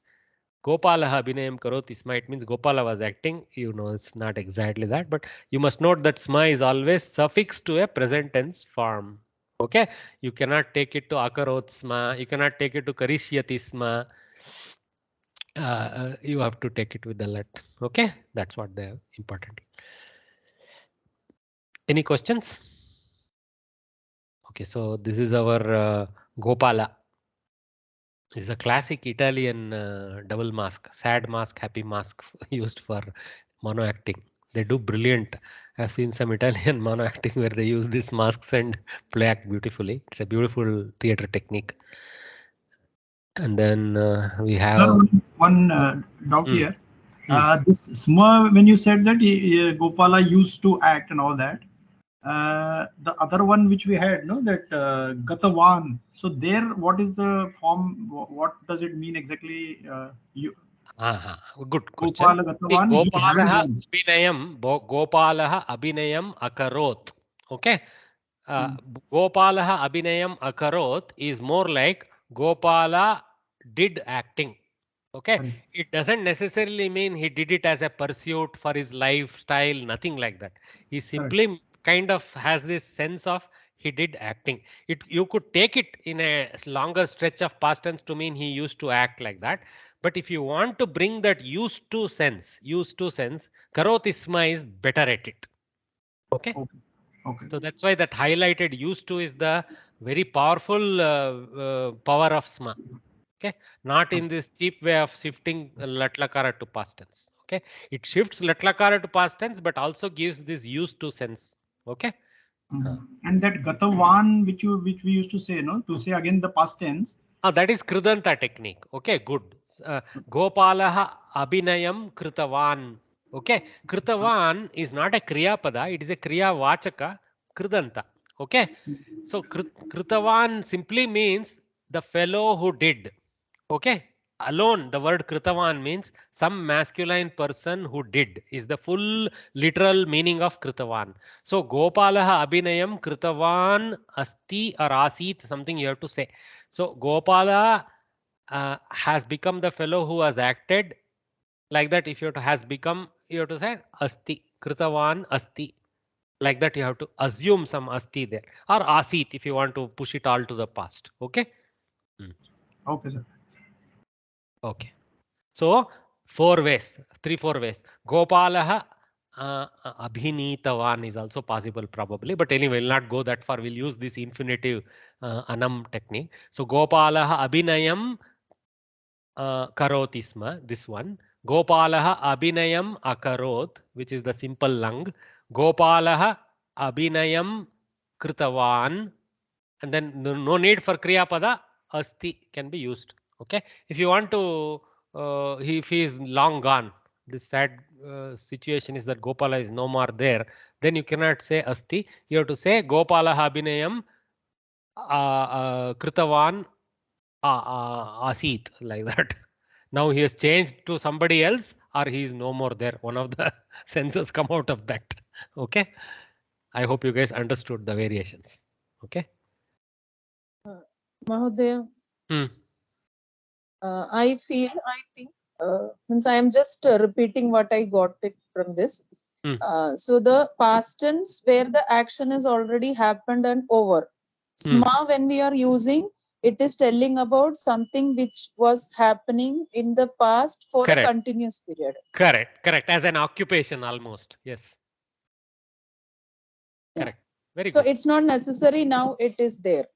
Gopalaha abhinayam karoti sma. It means Gopala was acting. You know, it's not exactly that, but you must note that sma is always suffixed to a present tense form. Okay. You cannot take it to akarot sma. You cannot take it to karishyati sma. You have to take it with the let. Okay. That's what the important. Any questions? Okay. So this is our Gopala. This is a classic Italian double mask, sad mask, happy mask used for mono acting. They do brilliant. I've seen some Italian mono acting where they use these masks and play act beautifully. It's a beautiful theater technique. And then we have
one doubt here. This sma, when you said that Gopala used to act and all that, the other one which we had, no, that Gatavan. So there, what is the form? What does it mean exactly?
Good question. Gopalaha abhinayam akarot. Okay. Gopalaha abhinayam akarot is more like Gopala did acting. Okay. It doesn't necessarily mean he did it as a pursuit for his lifestyle, nothing like that. He simply kind of has this sense of he did acting. You could take it in a longer stretch of past tense to mean he used to act like that. But if you want to bring that used to sense, karotisma is better at it. Okay.
Okay.
So that's why that highlighted used to is the very powerful power of sma. Okay, not in this cheap way of shifting latlakara to past tense. Okay, it shifts latlakara to past tense, but also gives this used to sense. Okay.
And that gatavan, which we used to say, no, to say again the past tense.
That is kridanta technique. Okay, good. Gopalaha abhinayam kritavan. Okay, kritavan is not a kriya pada; it is a kriya vachaka kridanta. Okay, so kritavan simply means the fellow who did. Okay, alone the word kritavan means some masculine person who did is the full literal meaning of kritavan. So Gopalaha abhinayam kritavan asti or asit, something you have to say. So Gopala has become the fellow who has acted like that. If you have to has become, you have to say asti, kritavan asti. Like that you have to assume some asti there, or asit if you want to push it all to the past. Okay.
Okay, sir.
Okay. So 4 ways, 3-4 ways. Gopalaha abhinitavan is also possible probably, but anyway, we'll not go that far. We'll use this infinitive anam technique. So Gopalaha abhinayam karotisma, this one. Gopalaha abhinayam akarot, which is the simple lung. Gopalaha abhinayam kritavan, and then no need for kriya pada, asti can be used. Okay, if you want to, if he is long gone, this sad situation is that Gopala is no more there, then you cannot say asti. You have to say Gopala abhinayam kritavan asit, like that. Now he has changed to somebody else, or he is no more there. One of the senses come out of that. Okay, I hope you guys understood the variations. Okay.
Mahodaya, I think, means I am just repeating what I got it from this. So the past tense where the action has already happened and over. Sma, when we are using, it is telling about something which was happening in the past for a continuous period.
Correct. As an occupation almost. Yes. Correct. Very good.
So it's not necessary now it is there.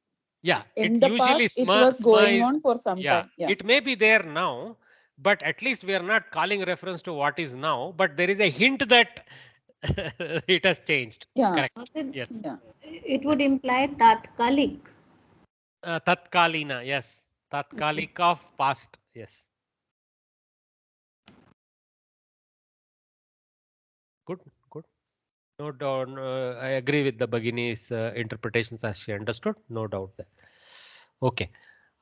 Yeah.
In the past, it was going on for some time. Yeah.
It may be there now, but at least we are not calling reference to what is now, but there is a hint that it has changed.
Yeah.
Correct. Yes.
Yeah.
It would imply tatkalik.
Tatkalina, yes. Tatkalik of past, yes. Good, good. No doubt. I agree with the Bhagini's interpretations as she understood. No doubt there. Okay.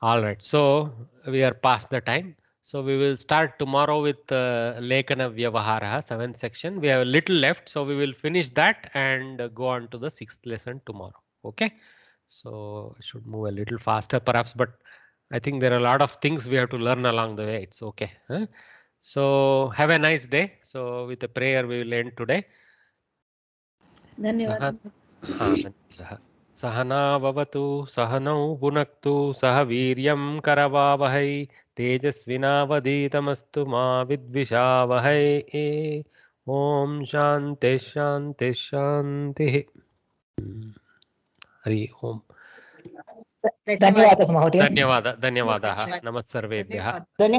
All right. So we are past the time. So we will start tomorrow with Lekana Vyavahara, 7th section. We have a little left, so we will finish that and go on to the 6th lesson tomorrow. Okay. So I should move a little faster perhaps, but I think there are a lot of things we have to learn along the way. It's okay. Huh? So have a nice day. So with a prayer we will end today.
धन्यवादः.
सहना भवतु सहनौ भुनक्तु सह वीर्यं करवावहै तेजस्विनावधीतमस्तु मा विद्विषावहै ओम शांति शांति शांति हरि ओम
धन्यवादः महोदय।
धन्यवादः नमः सर्वेभ्यः।